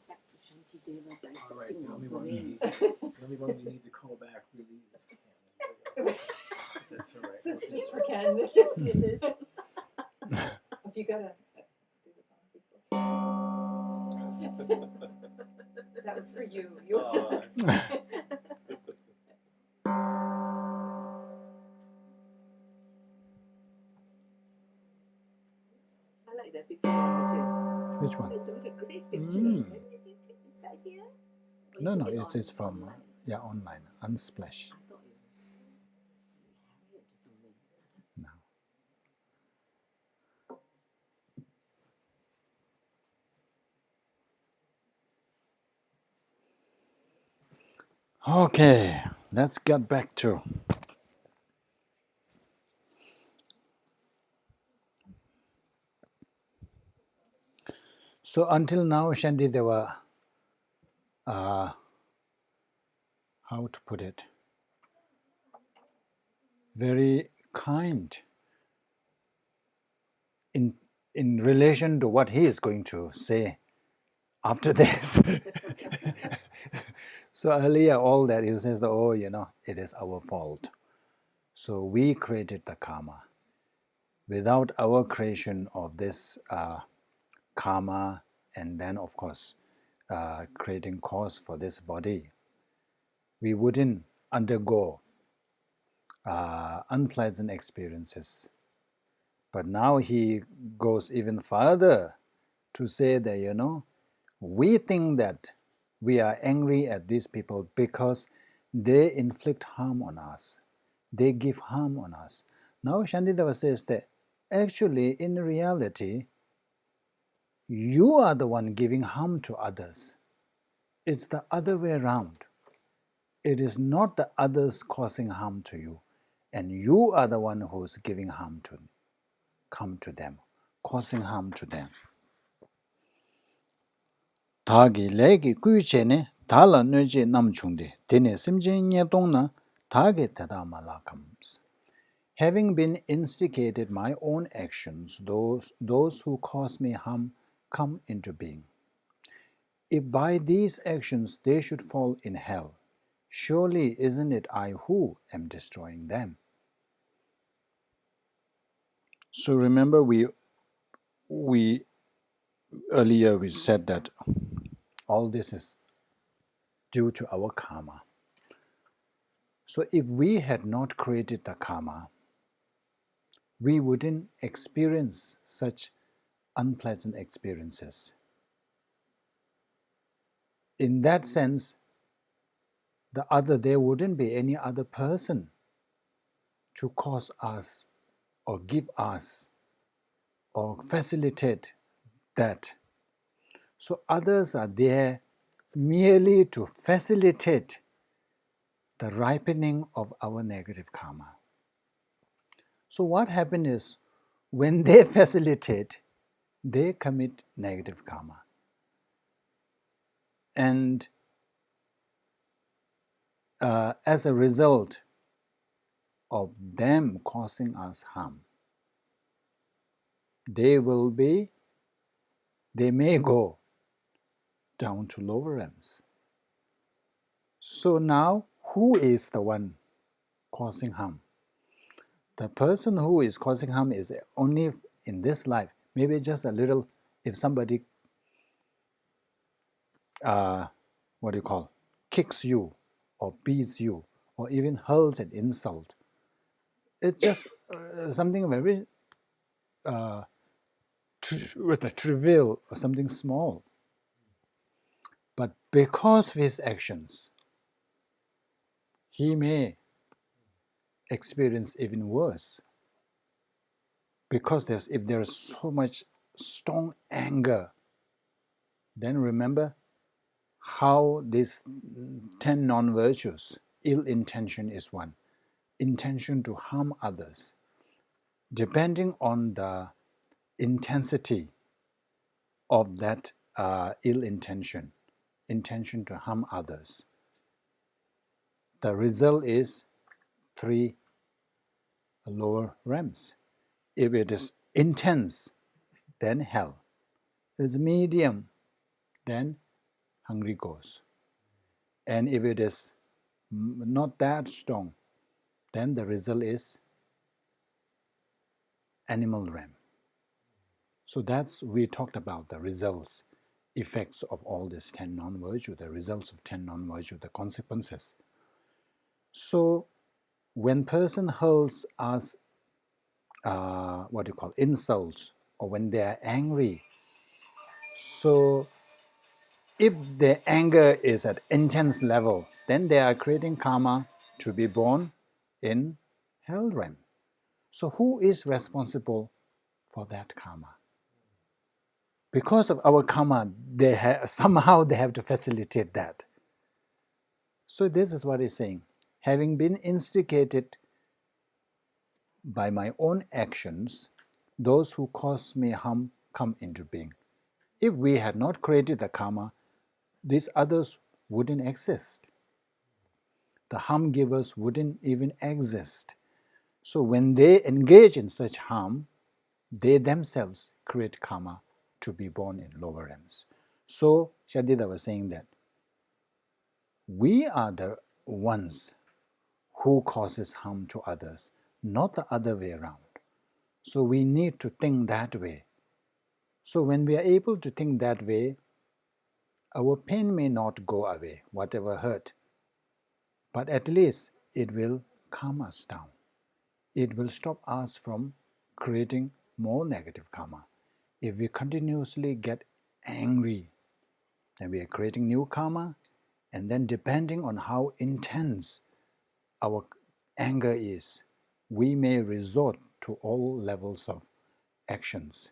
Speaker 5: Back to Shantideva
Speaker 4: All right,
Speaker 5: dissecting
Speaker 4: the
Speaker 5: our
Speaker 4: only one
Speaker 5: brain.
Speaker 4: we need to call back really is Ken. That's all right.
Speaker 3: So it's
Speaker 4: We'll
Speaker 3: just
Speaker 4: do
Speaker 3: for
Speaker 4: this.
Speaker 3: Ken.
Speaker 5: Goodness.
Speaker 3: If you gotta. That was for you.
Speaker 5: I like that picture, Rinpoche.
Speaker 2: Which one?
Speaker 5: It's a great picture.
Speaker 2: Mm.
Speaker 5: When did you take this idea? Or you
Speaker 2: No,
Speaker 5: took
Speaker 2: no,
Speaker 5: it
Speaker 2: it's from
Speaker 5: online?
Speaker 2: online, Unsplash.
Speaker 5: I thought it was Harriet or something.
Speaker 2: No. Okay, let's get back to. So until now, Shanti, there were, how to put it, very kind in relation to what he is going to say after this. So earlier, all that he says, oh, you know, it is our fault. So we created the karma. Without our creation of this karma, and then of course creating cause for this body, we wouldn't undergo unpleasant experiences. But now he goes even further to say that, you know, we think that we are angry at these people because they inflict harm on us. They give harm on us. Now Shantideva says that actually in reality, you are the one giving harm to others. It's the other way around. It is not the others causing harm to you, and you are the one who is giving harm to them, causing harm to them. Dāgi lēgi kūche ne dāla nöje namchungde, tene simje nyedongna dāgi tadama lakams. Having been instigated my own actions, those who cause me harm come into being. If by these actions they should fall in hell, surely isn't it I who am destroying them? So remember we earlier we said that all this is due to our karma. So if we had not created the karma, we wouldn't experience such unpleasant experiences. In that sense, there wouldn't be any other person to cause us or give us or facilitate that. So others are there merely to facilitate the ripening of our negative karma. So what happens is, when they facilitate, they commit negative karma. And as a result of them causing us harm, they may go down to lower realms. So now, who is the one causing harm? The person who is causing harm is only in this life. Maybe just a little, if somebody, kicks you, or beats you, or even hurls an insult. It's just something very with a trivial or something small. But because of his actions, he may experience even worse. Because if there is so much strong anger, then remember how these 10 non-virtues, ill intention is one, intention to harm others. Depending on the intensity of that ill intention, intention to harm others, the result is 3 lower realms. If it is intense, then hell. If it's medium, then hungry ghost. And if it is not that strong, then the result is animal realm. So we talked about the results, effects of all these 10 non-virtue, the results of 10 non-virtue, the consequences. So when person hurls us insults, or when they are angry, so if the anger is at intense level, then they are creating karma to be born in hell realm. So who is responsible for that karma? Because of our karma, somehow they have to facilitate that. So this is what he's saying. Having been instigated by my own actions, those who cause me harm come into being. If we had not created the karma, these others wouldn't exist. The harm givers wouldn't even exist. So when they engage in such harm, they themselves create karma to be born in lower realms. So Shadida was saying that we are the ones who causes harm to others, not the other way around. So we need to think that way. So when we are able to think that way, our pain may not go away, whatever hurt, but at least it will calm us down. It will stop us from creating more negative karma. If we continuously get angry, then we are creating new karma, and then depending on how intense our anger is, we may resort to all levels of actions.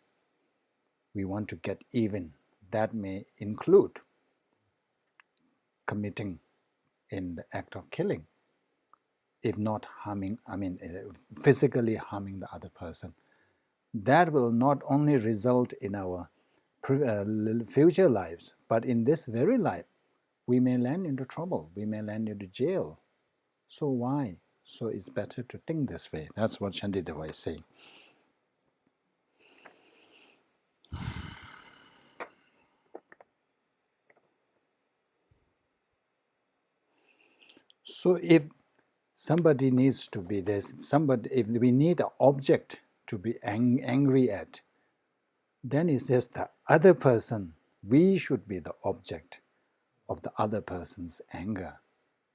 Speaker 2: We want to get even. That may include committing in the act of killing, if not physically harming the other person. That will not only result in our future lives, but in this very life, we may land into trouble, we may land into jail. So why? So it's better to think this way. That's what Shandideva is saying. So if somebody needs to be this, if we need an object to be angry at, then it says the other person, we should be the object of the other person's anger.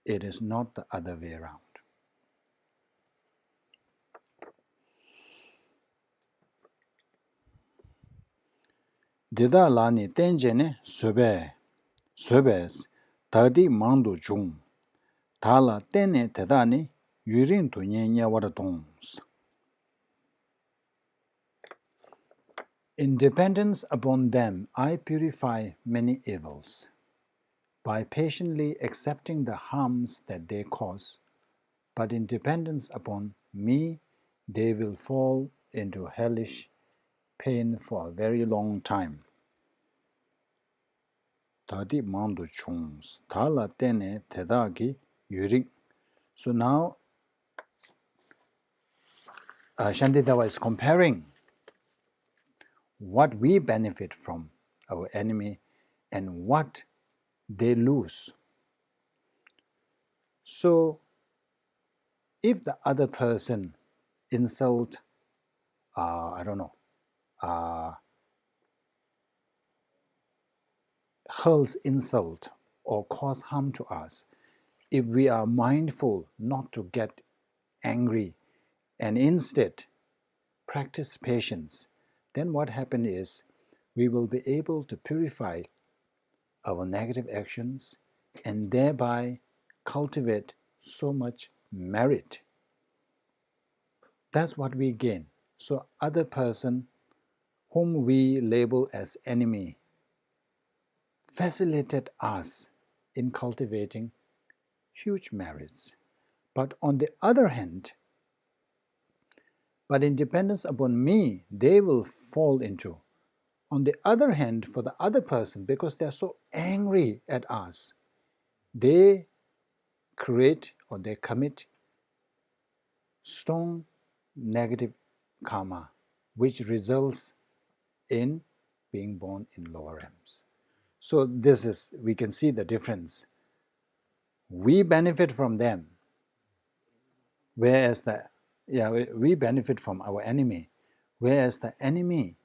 Speaker 2: It is not the other way around. Dida lani tenjene sobes tadi mandu jung tala tene tedani yurin tu nyenya waradons. In dependence upon them, I purify many evils. By patiently accepting the harms that they cause, but in dependence upon me, they will fall into hellish pain for a very long time. Tadi Mandu Chungs, Tala Tene Tedagi Yurik. So now Shantidawa is comparing what we benefit from our enemy and what they lose. So if the other person insult, I don't know, hurls insult or cause harm to us, if we are mindful not to get angry and instead practice patience, then what happens is we will be able to purify our negative actions and thereby cultivate so much merit. That's what we gain. So other person whom we label as enemy facilitate us in cultivating huge merits. But on the other hand, but in dependence upon me, they will fall into. On the other hand, for the other person, because they are so angry at us, they create or they commit strong negative karma, which results in being born in lower realms. So this is, we can see the difference. We benefit from them, whereas we benefit from our enemy, whereas the enemy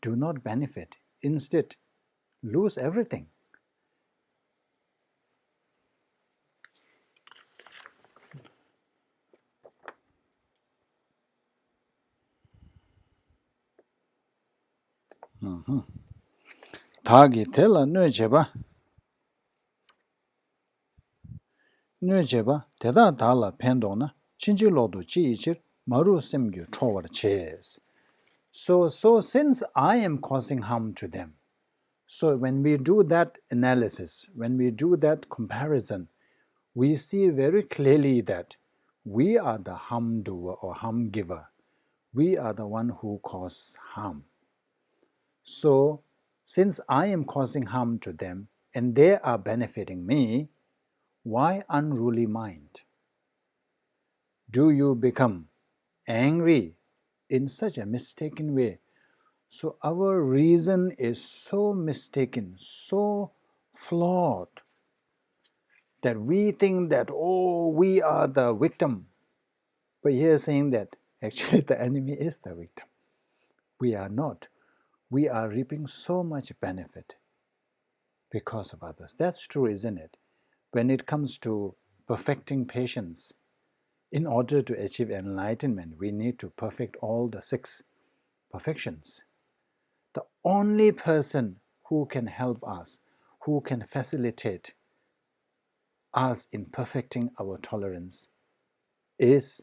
Speaker 2: do not benefit, instead lose everything. Thagi tela nöjeba teda dala pendona chinji lodu chi ichir maru semgyu chowar ches. So since I am causing harm to them, so when we do that analysis, when we do that comparison, we see very clearly that we are the harm doer or harm giver. We are the one who causes harm. So since I am causing harm to them and they are benefiting me, why unruly mind? Do you become angry in such a mistaken way? So our reason is so mistaken, so flawed, that we think that, oh, we are the victim. But here saying that actually the enemy is the victim. We are not. We are reaping so much benefit because of others. That's true, isn't it? When it comes to perfecting patience, in order to achieve enlightenment, we need to perfect all the 6 perfections. The only person who can help us, who can facilitate us in perfecting our tolerance, is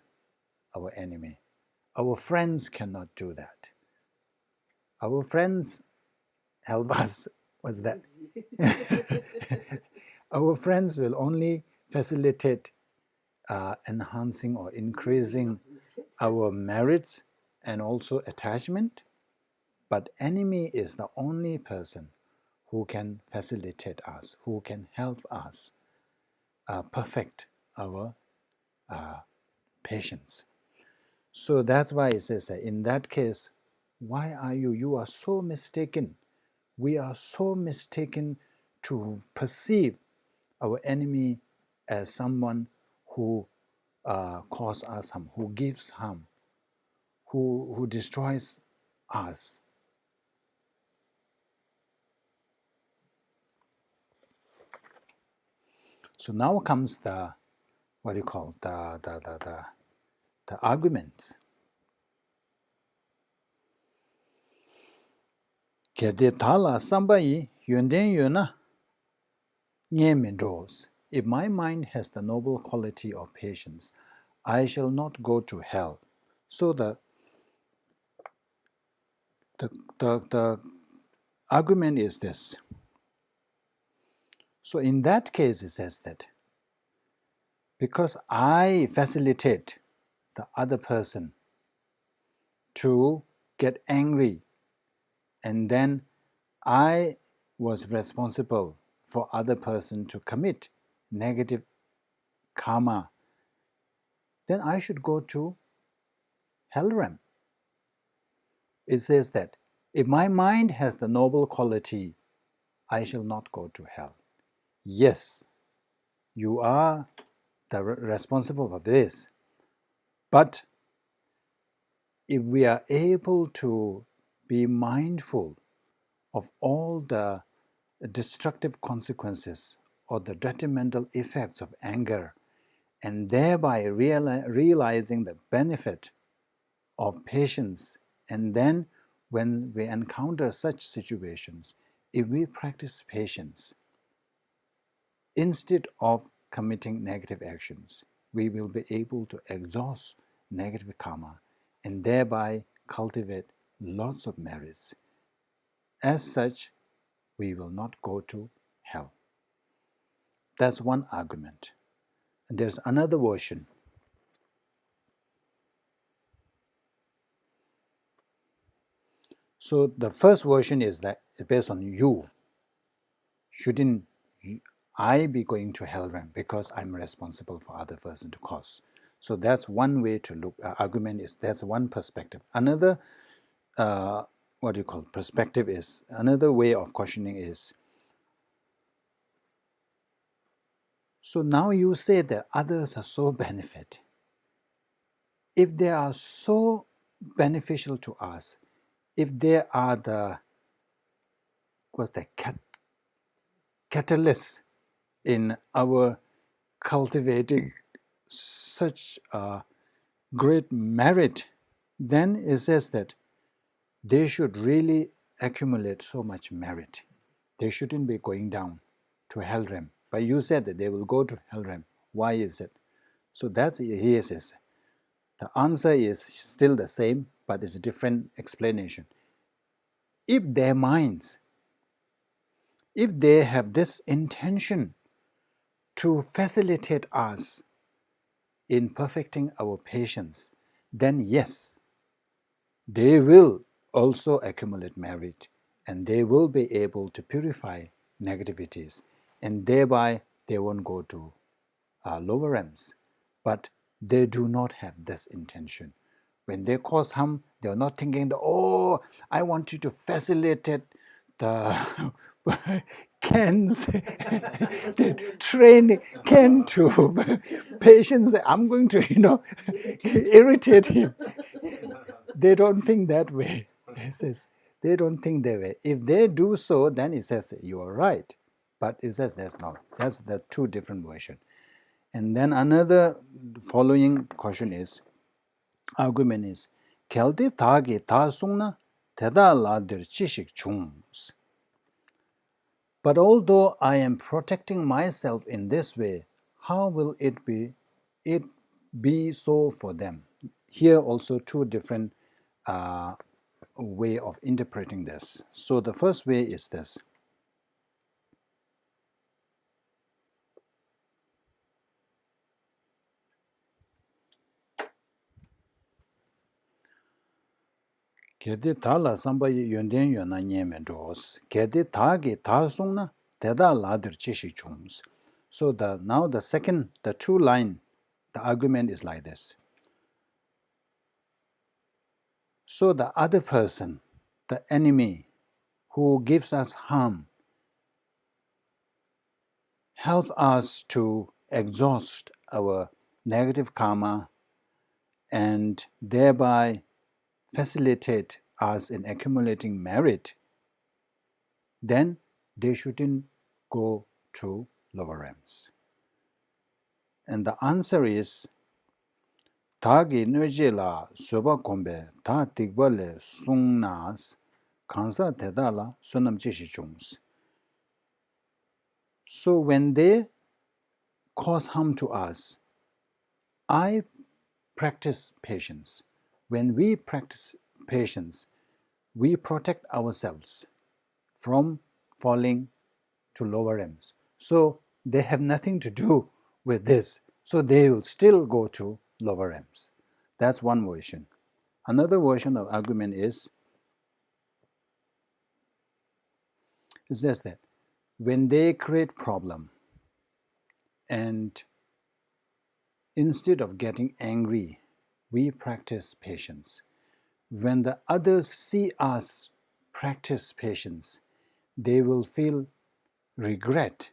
Speaker 2: our enemy. Our friends cannot do that. Our friends help us. What's that? Our friends will only facilitate enhancing or increasing our merits and also attachment, but enemy is the only person who can facilitate us, who can help us perfect our patience. So that's why it says that in that case, why are you are so mistaken. We are so mistaken to perceive our enemy as someone who causes us harm, who gives harm, who destroys us. So now comes the, what do you call, the arguments. Kede tala sambayi yunden yuna nyemindros. If my mind has the noble quality of patience, I shall not go to hell. So the argument is this. So in that case, it says that because I facilitate the other person to get angry, and then I was responsible for other person to commit negative karma, then I should go to hell realm. It says that if my mind has the noble quality, I shall not go to hell. Yes, you are responsible for this, but if we are able to be mindful of all the destructive consequences or the detrimental effects of anger, and thereby realizing the benefit of patience, and then when we encounter such situations, if we practice patience, instead of committing negative actions, we will be able to exhaust negative karma and thereby cultivate lots of merits. As such, we will not go to hell. That's one argument. And there's another version. So the first version is that it's based on you. Shouldn't I be going to hell realm because I'm responsible for other person to cause? So that's one way to look. Argument is that's one perspective. Another perspective is another way of questioning is. So now you say that others are so benefit. If they are so beneficial to us, if they are the catalyst in our cultivating such great merit, then it says that they should really accumulate so much merit. They shouldn't be going down to hell realm. But you said that they will go to hell realm. Why is it? So that's here says. The answer is still the same, but it's a different explanation. If their minds, if they have this intention to facilitate us in perfecting our patience, then yes, they will also accumulate merit and they will be able to purify negativities, and thereby they won't go to lower realms. But they do not have this intention. When they cause harm, they are not thinking, oh, I want you to facilitate the Ken's the training Ken to patience. I'm going to, irritate him. They don't think that way. It says they don't think that way. If they do so, then it says you are right. But it says that's not. That's the two different versions. And then another following question is, argument is, keldi tagi ta sungna teda ladir chishik chungs. But although I am protecting myself in this way, how will it be so for them? Here also two different way of interpreting this. So the first way is this. Kedi tala sambayi yonden yona nyeme dos. Kedi tagi tasungna teda ladir chishi chums. So now the two line, the argument is like this. So the other person, the enemy who gives us harm, help us to exhaust our negative karma and thereby facilitate us in accumulating merit, then they shouldn't go to lower realms. And the answer is, Tagi nöje la soba kombe ta tikba le sung nas kansa teda la sunam chishi chungs. So when they cause harm to us, I practice patience. When we practice patience, we protect ourselves from falling to lower realms. So they have nothing to do with this. So they will still go to lower realms. That's one version. Another version of argument is, It's just that when they create problem, and instead of getting angry, we practice patience. When the others see us practice patience, they will feel regret.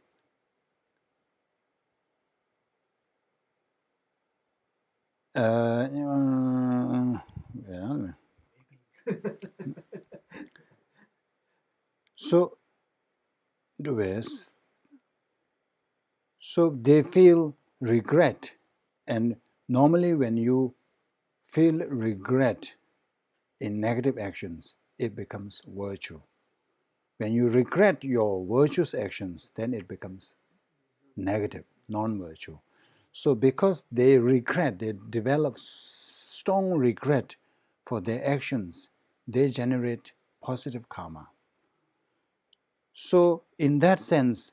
Speaker 2: Yeah. So, so they feel regret, and normally when you feel regret in negative actions, it becomes virtue. When you regret your virtuous actions, then it becomes negative, non-virtue. So because they regret, they develop strong regret for their actions, they generate positive karma. So in that sense,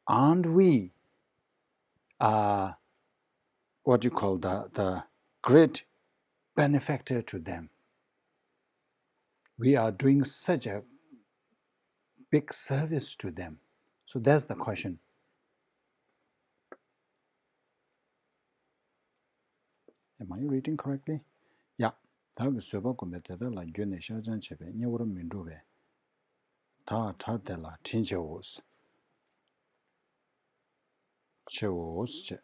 Speaker 2: aren't we what you call the great benefactor to them? We are doing such a big service to them. So that's the question. Am I reading correctly? Yeah. 다음 수업 공부했다 라 균의 샤전 집에 녀우로 민주베 다 타들라 tinjeos cheos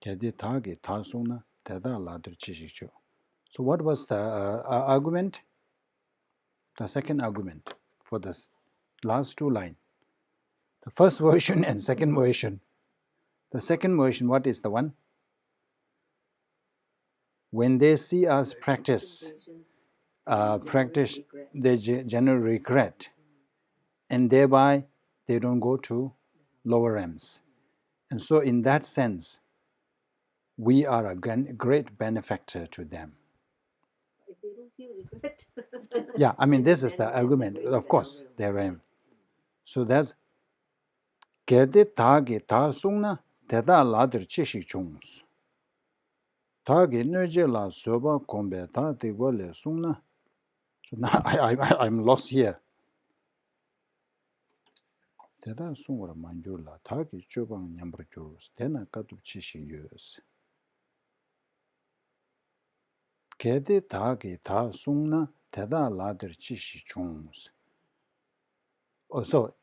Speaker 2: 개디 타기 타송나 대다 라들 지식죠. So what was the argument? The second argument for this last two lines. The first version and second version. The second version, what is the one? When they see us practice, they generate regret, and thereby they don't go to lower realms. And so in that sense, we are a great benefactor to them.
Speaker 5: If they don't feel regret.
Speaker 2: Yeah, I mean, this is the argument. Of course, there am. So that's Gede Tagi Ta Sungna Teda Ladir Chishi Chungs. Tagi Nöje La Soba Kombe Ta Tigole Sungna. So now I'm lost here. Teda Sungura Manjula Tagi Chubang Nyambra Jurus. Tena Katu Chishi Yus. Gede Tagi Ta Sungna Teda Ladir Chishi Chungs. So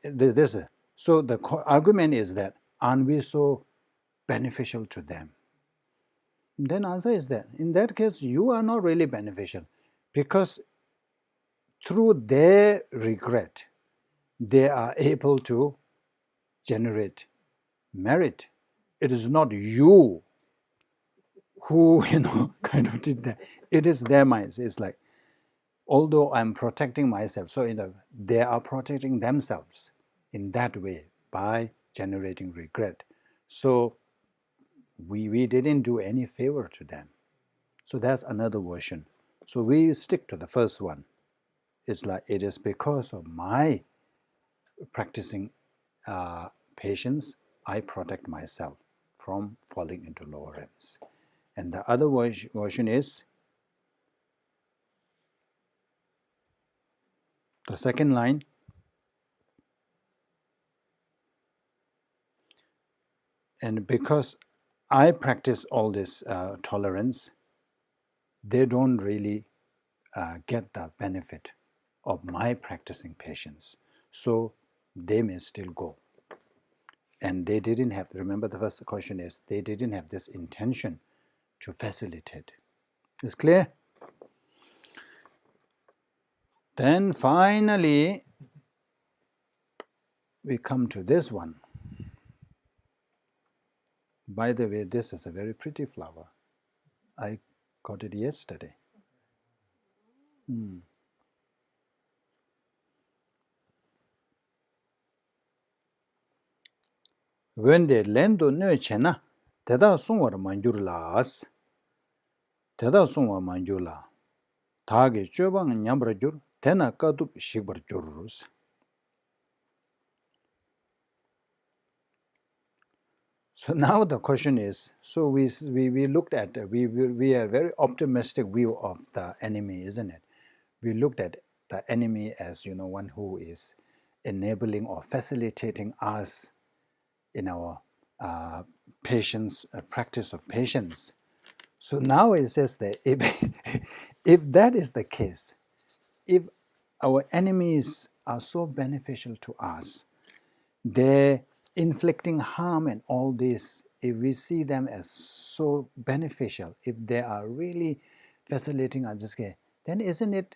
Speaker 2: so the argument is that aren't we so beneficial to them? Then answer is that in that case you are not really beneficial, because through their regret they are able to generate merit. It is not you who kind of did that. It is their minds. It's like, although I'm protecting myself, so they are protecting themselves in that way by generating regret. So we didn't do any favor to them. So that's another version. So we stick to the first one. It's like it is because of my practicing patience, I protect myself from falling into lower realms. And the other version is the second line. And because I practice all this tolerance, they don't really get the benefit of my practicing patience. So they may still go. And they didn't have, remember the first question is, they didn't have this intention to facilitate. Is clear? Then finally, we come to this one. By the way, this is a very pretty flower. I got it yesterday. When they lend to no chena, Teda Sungwa Manjurlas, Teda Sungwa Manjula, Tage Chobang Nyambrajur, Tena Katup Shibar Jurus. So now the question is, so we looked at, we are very optimistic view of the enemy, isn't it? we looked at the enemy as, one who is enabling or facilitating us in our patience, practice of patience. So now it says that if that is the case, if our enemies are so beneficial to us, they're inflicting harm and all this, if we see them as so beneficial, if they are really facilitating us, then isn't it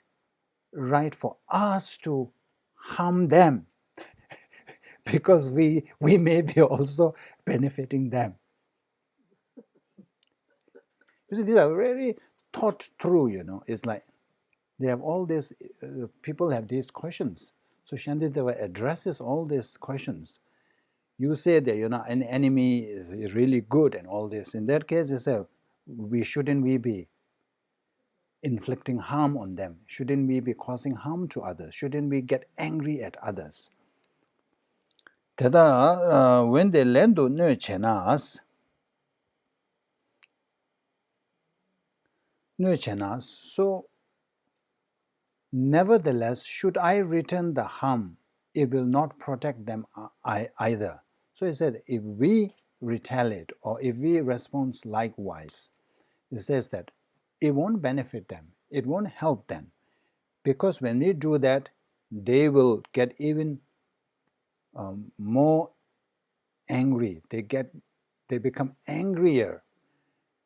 Speaker 2: right for us to harm them? Because we may be also benefiting them. You see, these are very thought through, It's like they have all these, people have these questions. So Shantideva addresses all these questions. You say that, an enemy is really good and all this. In that case, you say, shouldn't we be inflicting harm on them? Shouldn't we be causing harm to others? Shouldn't we get angry at others? Tada, when they learn to know chenas, so nevertheless, should I return the harm, it will not protect them either. So he said, if we retaliate or if we respond likewise, it says that it won't benefit them, it won't help them, because when we do that, they will get even more angry. They become angrier,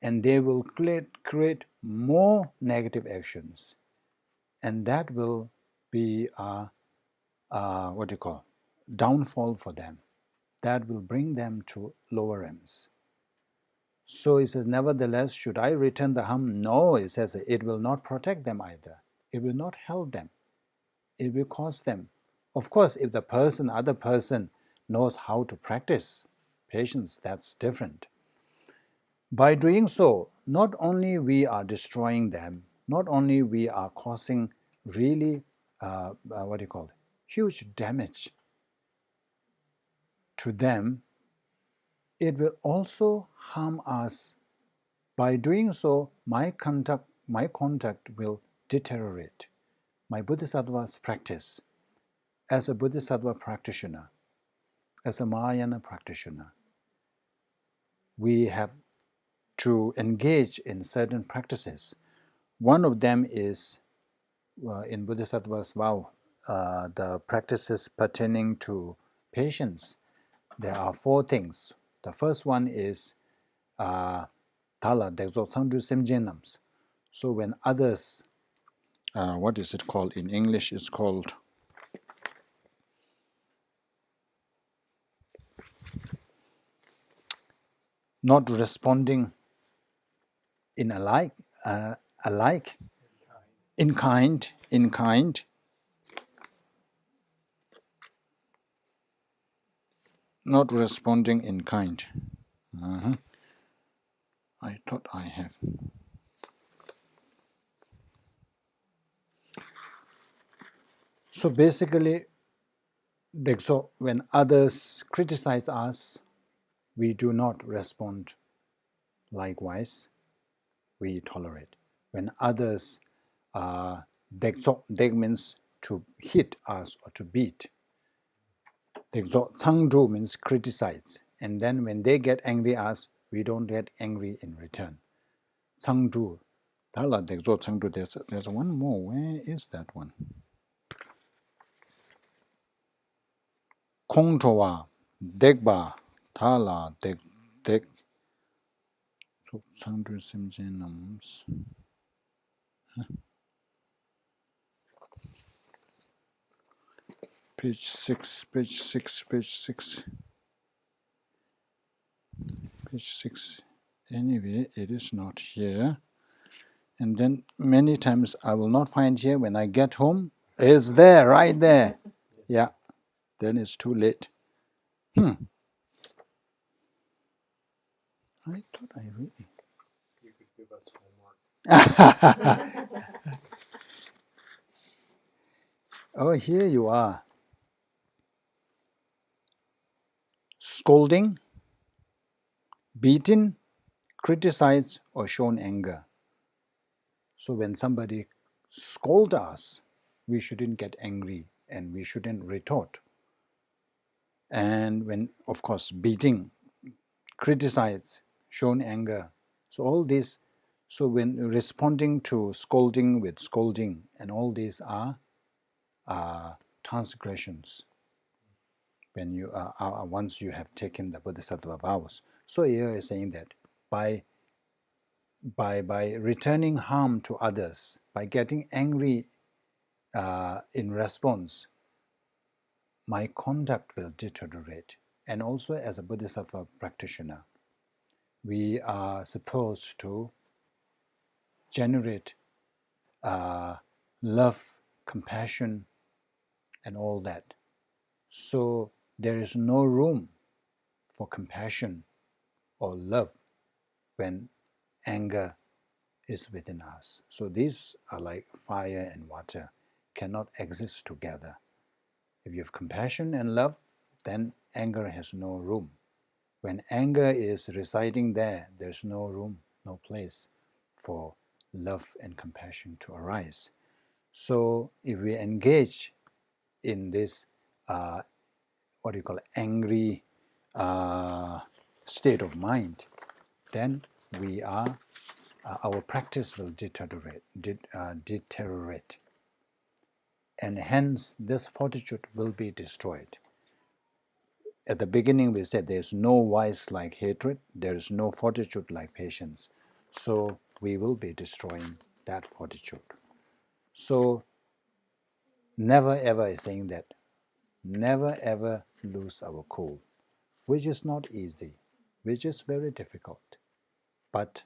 Speaker 2: and they will create more negative actions, and that will be downfall for them. That will bring them to lower realms. So he says, nevertheless, should I return the harm? No, he says, it will not protect them either. It will not help them. It will cause them. Of course, if the other person knows how to practice patience, that's different. By doing so, not only we are destroying them, not only we are causing really, huge damage to them, it will also harm us. By doing so, my conduct will deteriorate. My Bodhisattva's practice, as a Bodhisattva practitioner, as a Mahayana practitioner, we have to engage in certain practices. One of them is, in Bodhisattva's vow, the practices pertaining to patience. There are 4 things. The first one is Tala Dekzo Tsangdu Semjenams. So when others, what is it called in English? It's called not responding in in kind, not responding in kind. I thought I have. So basically, when others criticize us, we do not respond likewise. We tolerate. When others, dek means to hit us or to beat. Dekso Tsangdu means criticize. And then when they get angry at us, we don't get angry in return. Tsangdu. Tala Dekso Tsangdu. There's one more. Where is that one? Kongtowa, Dekba, Tala, Dek, Tsangdu Simjenams. Page 6. Anyway, it is not here. And then many times I will not find here. When I get home, it's there, right there. Yeah, then it's too late. I thought I really...
Speaker 1: You could give us homework.
Speaker 2: Oh, here you are. Scolding, beaten, criticized, or shown anger. So when somebody scold us, we shouldn't get angry and we shouldn't retort. And when, of course, beating, criticize, shown anger, so all this, so when responding to scolding with scolding, and all these are transgressions when you once you have taken the Bodhisattva vows. So here is saying that by returning harm to others, by getting angry in response, my conduct will deteriorate. And also as a Bodhisattva practitioner, we are supposed to generate love, compassion, and all that. So there is no room for compassion or love when anger is within us. So these are like fire and water, cannot exist together. If you have compassion and love, then anger has no room. When anger is residing there, there's no room, no place for love and compassion to arise. So if we engage in this what you call angry state of mind, then we are our practice will deteriorate, and hence this fortitude will be destroyed. At the beginning we said there is no vice like hatred, there is no fortitude like patience. So we will be destroying that fortitude. So never ever saying that, never ever lose our cool, which is not easy, which is very difficult. But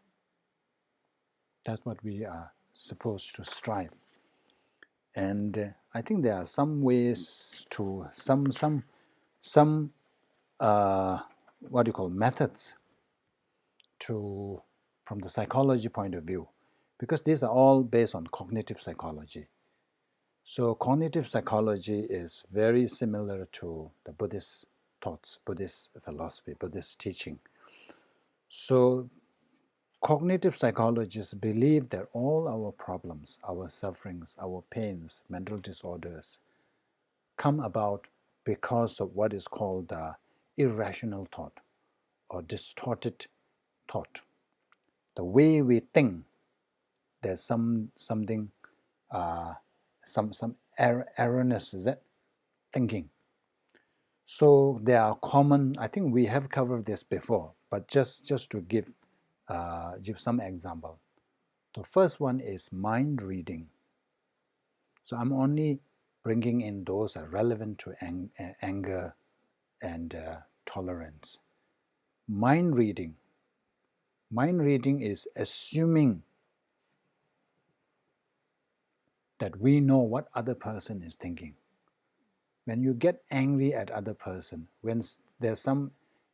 Speaker 2: that's what we are supposed to strive. And I think there are some ways to, some what do you call, methods to, from the psychology point of view, because these are all based on cognitive psychology. So cognitive psychology is very similar to the Buddhist thoughts, Buddhist philosophy, Buddhist teaching. So cognitive psychologists believe that all our problems, our sufferings, our pains, mental disorders come about because of what is called irrational thought or distorted thought. The way we think, there's something, some erroneous, is it? Thinking. So there are common, I think we have covered this before, but just to give some example. The first one is mind reading. So I'm only bringing in those that are relevant to anger and tolerance. Mind reading. Mind reading is assuming that we know what other person is thinking. When you get angry at other person, when there's some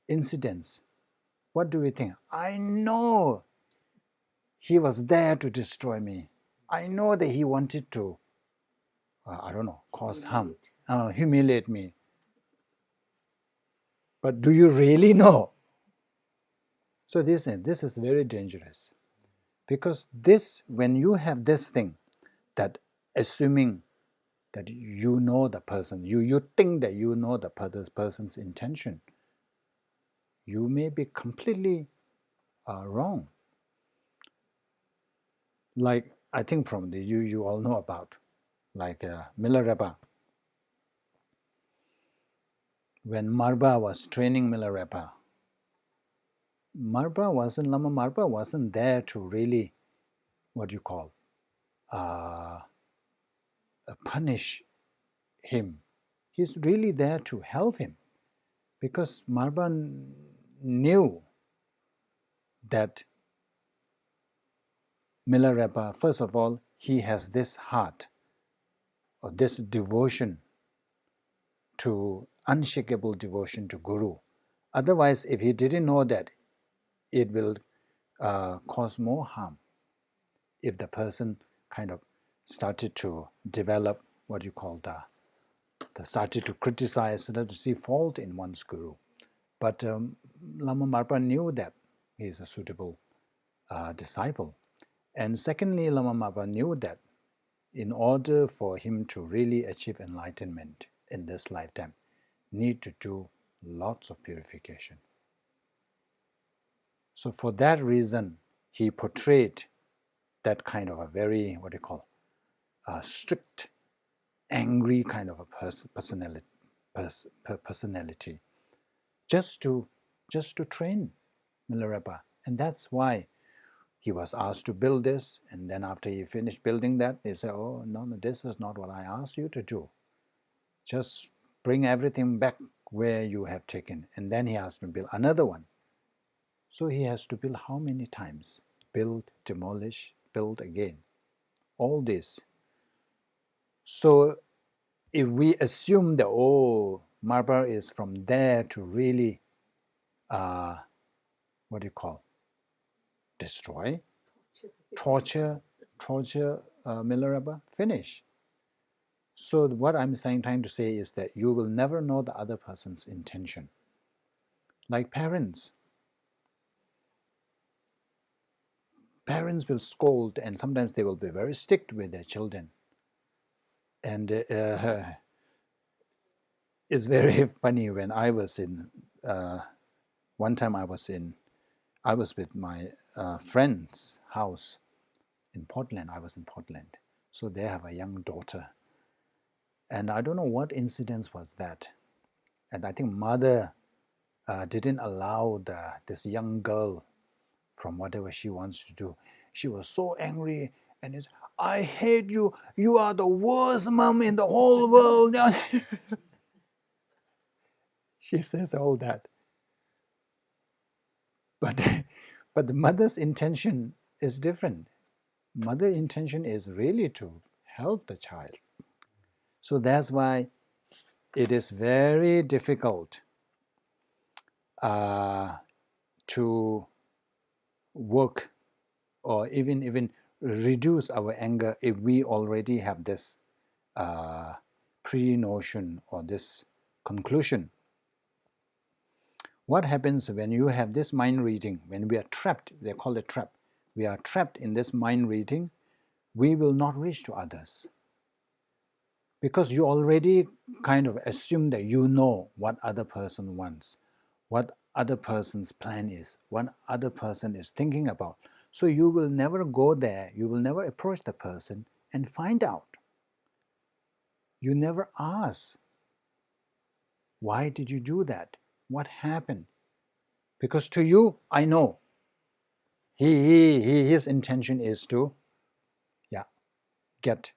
Speaker 2: incidents, what do we think? I know he was there to destroy me. I know that he wanted to, I don't know, cause harm, humiliate me. But do you really know? So this is very dangerous, because this, when you have this thing, that assuming that you know the person, you think that you know the person's intention, you may be completely wrong. Like, I think from the you all know about, like Milarepa. When Marba was training Milarepa, Lama Marba wasn't there to really, what you call, punish him. He's really there to help him, because Marba knew that Milarepa, first of all, he has this heart or this devotion to, unshakable devotion to Guru. Otherwise, if he didn't know that, it will cause more harm if the person kind of started to develop what you call started to criticize, started to see fault in one's Guru. But Lama Marpa knew that he is a suitable disciple. And secondly, Lama Marpa knew that in order for him to really achieve enlightenment in this lifetime, need to do lots of purification. So for that reason, he portrayed that kind of a very, what do you call, strict, angry kind of a personality, just to train Milarepa. And that's why he was asked to build this, and then after he finished building that, he said, oh, no, this is not what I asked you to do. Just bring everything back where you have taken. And then he asked me to build another one. So he has to build how many times? Build, demolish, build again. All this. So if we assume that, oh, marble is from there to really, what do you call, destroy, torture Milarepa, finish. So what I'm trying to say is that you will never know the other person's intention. Like parents. Parents will scold, and sometimes they will be very strict with their children. And it's very funny when I was in, one time I was with my friend's house in Portland. I was in Portland. So they have a young daughter. And I don't know what incident was that. And I think mother didn't allow this young girl from whatever she wants to do. She was so angry, and it's, I hate you. You are the worst mom in the whole world. She says all that. But the mother's intention is different. Mother's intention is really to help the child. So that's why it is very difficult to work or even reduce our anger if we already have this pre-notion or this conclusion. What happens when you have this mind reading, when we are trapped, they call it trap, we are trapped in this mind reading, we will not reach to others. Because you already kind of assume that you know what other person wants, what other person's plan is, what other person is thinking about. So you will never go there, you will never approach the person and find out. You never ask, why did you do that? What happened? Because to you, I know, his intention is to, get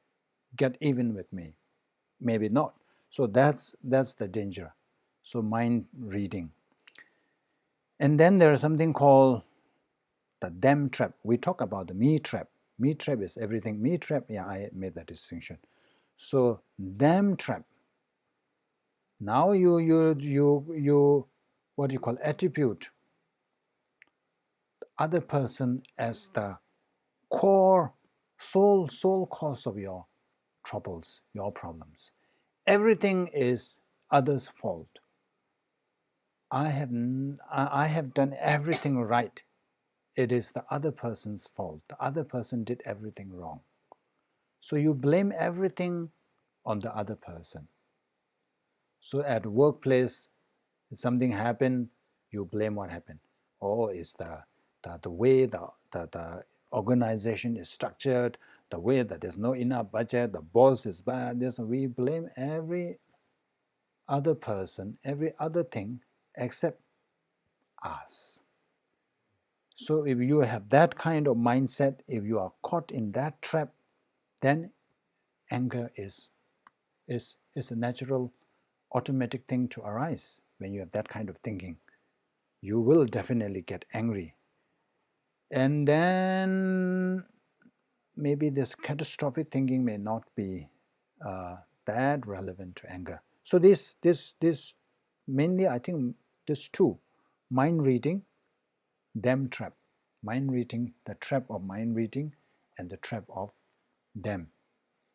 Speaker 2: even with me. Maybe not. So that's the danger. So mind reading. And then there is something called the them trap. We talk about the me trap. Me trap is everything. Me trap, I made that distinction. So them trap. Now you what do you call, attribute the other person as the core soul cause of your troubles, your problems. Everything is others' fault. I have done everything right. It is the other person's fault. The other person did everything wrong. So you blame everything on the other person. So at workplace, if something happened, you blame what happened. Oh, it's the way the organization is structured, the way that there's no enough budget, the boss is bad. We blame every other person, every other thing except us. So if you have that kind of mindset, if you are caught in that trap, then anger is a natural, automatic thing to arise. When you have that kind of thinking, you will definitely get angry. And then maybe this catastrophic thinking may not be that relevant to anger. So this mainly, I think, these two, mind reading, them trap. Mind reading, the trap of mind reading, and the trap of them.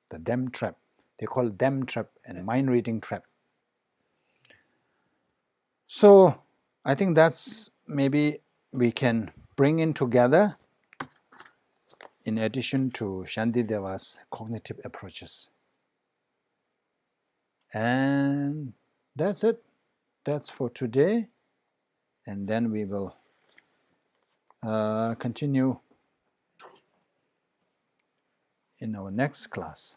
Speaker 2: The them trap. They call it them trap and mind reading trap. So I think that's maybe we can bring in together in addition to Shantideva's cognitive approaches. And that's it. That's for today. And then we will continue in our next class.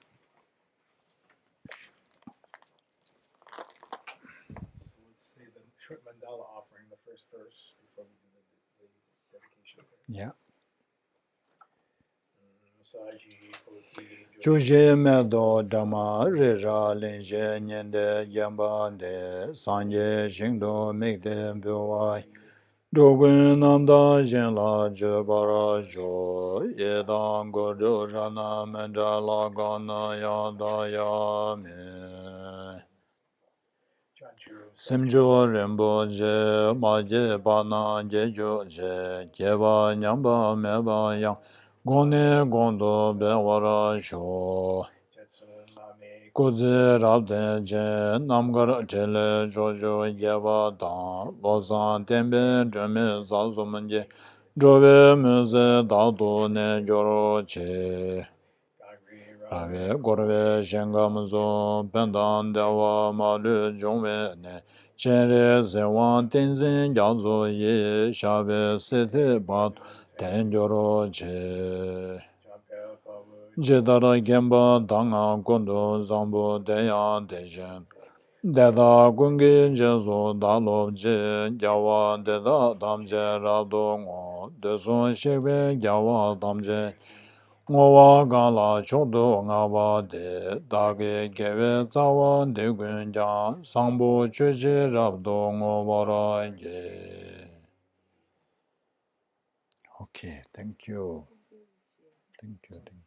Speaker 4: So let's say the short mandala offering, the first verse, before we do the dedication prayer.
Speaker 2: Yeah.
Speaker 4: Masaji, Poti,
Speaker 2: Chuje medo dhamma rira linje nyende yambande sanje shingdo mikde bywai dogun namda jinla jebara jo yedan gojo rana mendala gana yada yame Simjo rinpo je maje bana jejo je jeba nyamba meba yang gone gondo bewara sho Kuzi rabden je namgar tele jojo yeba dan lozan tembe dreme zazumanje drobe muze dado ne joro che Rave gorve shengamzo pendan dewa malu jongwe ne chenre zewan tenzin yazo ye shabe sete bat tenjoro che jedara gemba danga gondo zambo deyan dejen deda gungi jezo dalo je gyawa deda damje rado ngo deson shebe gyawa damje Ngowa gala chodo ngawa de dage gewe zawa de gunja sangbo cheche rabdo ngobara ge. Okay, thank you. Thank you.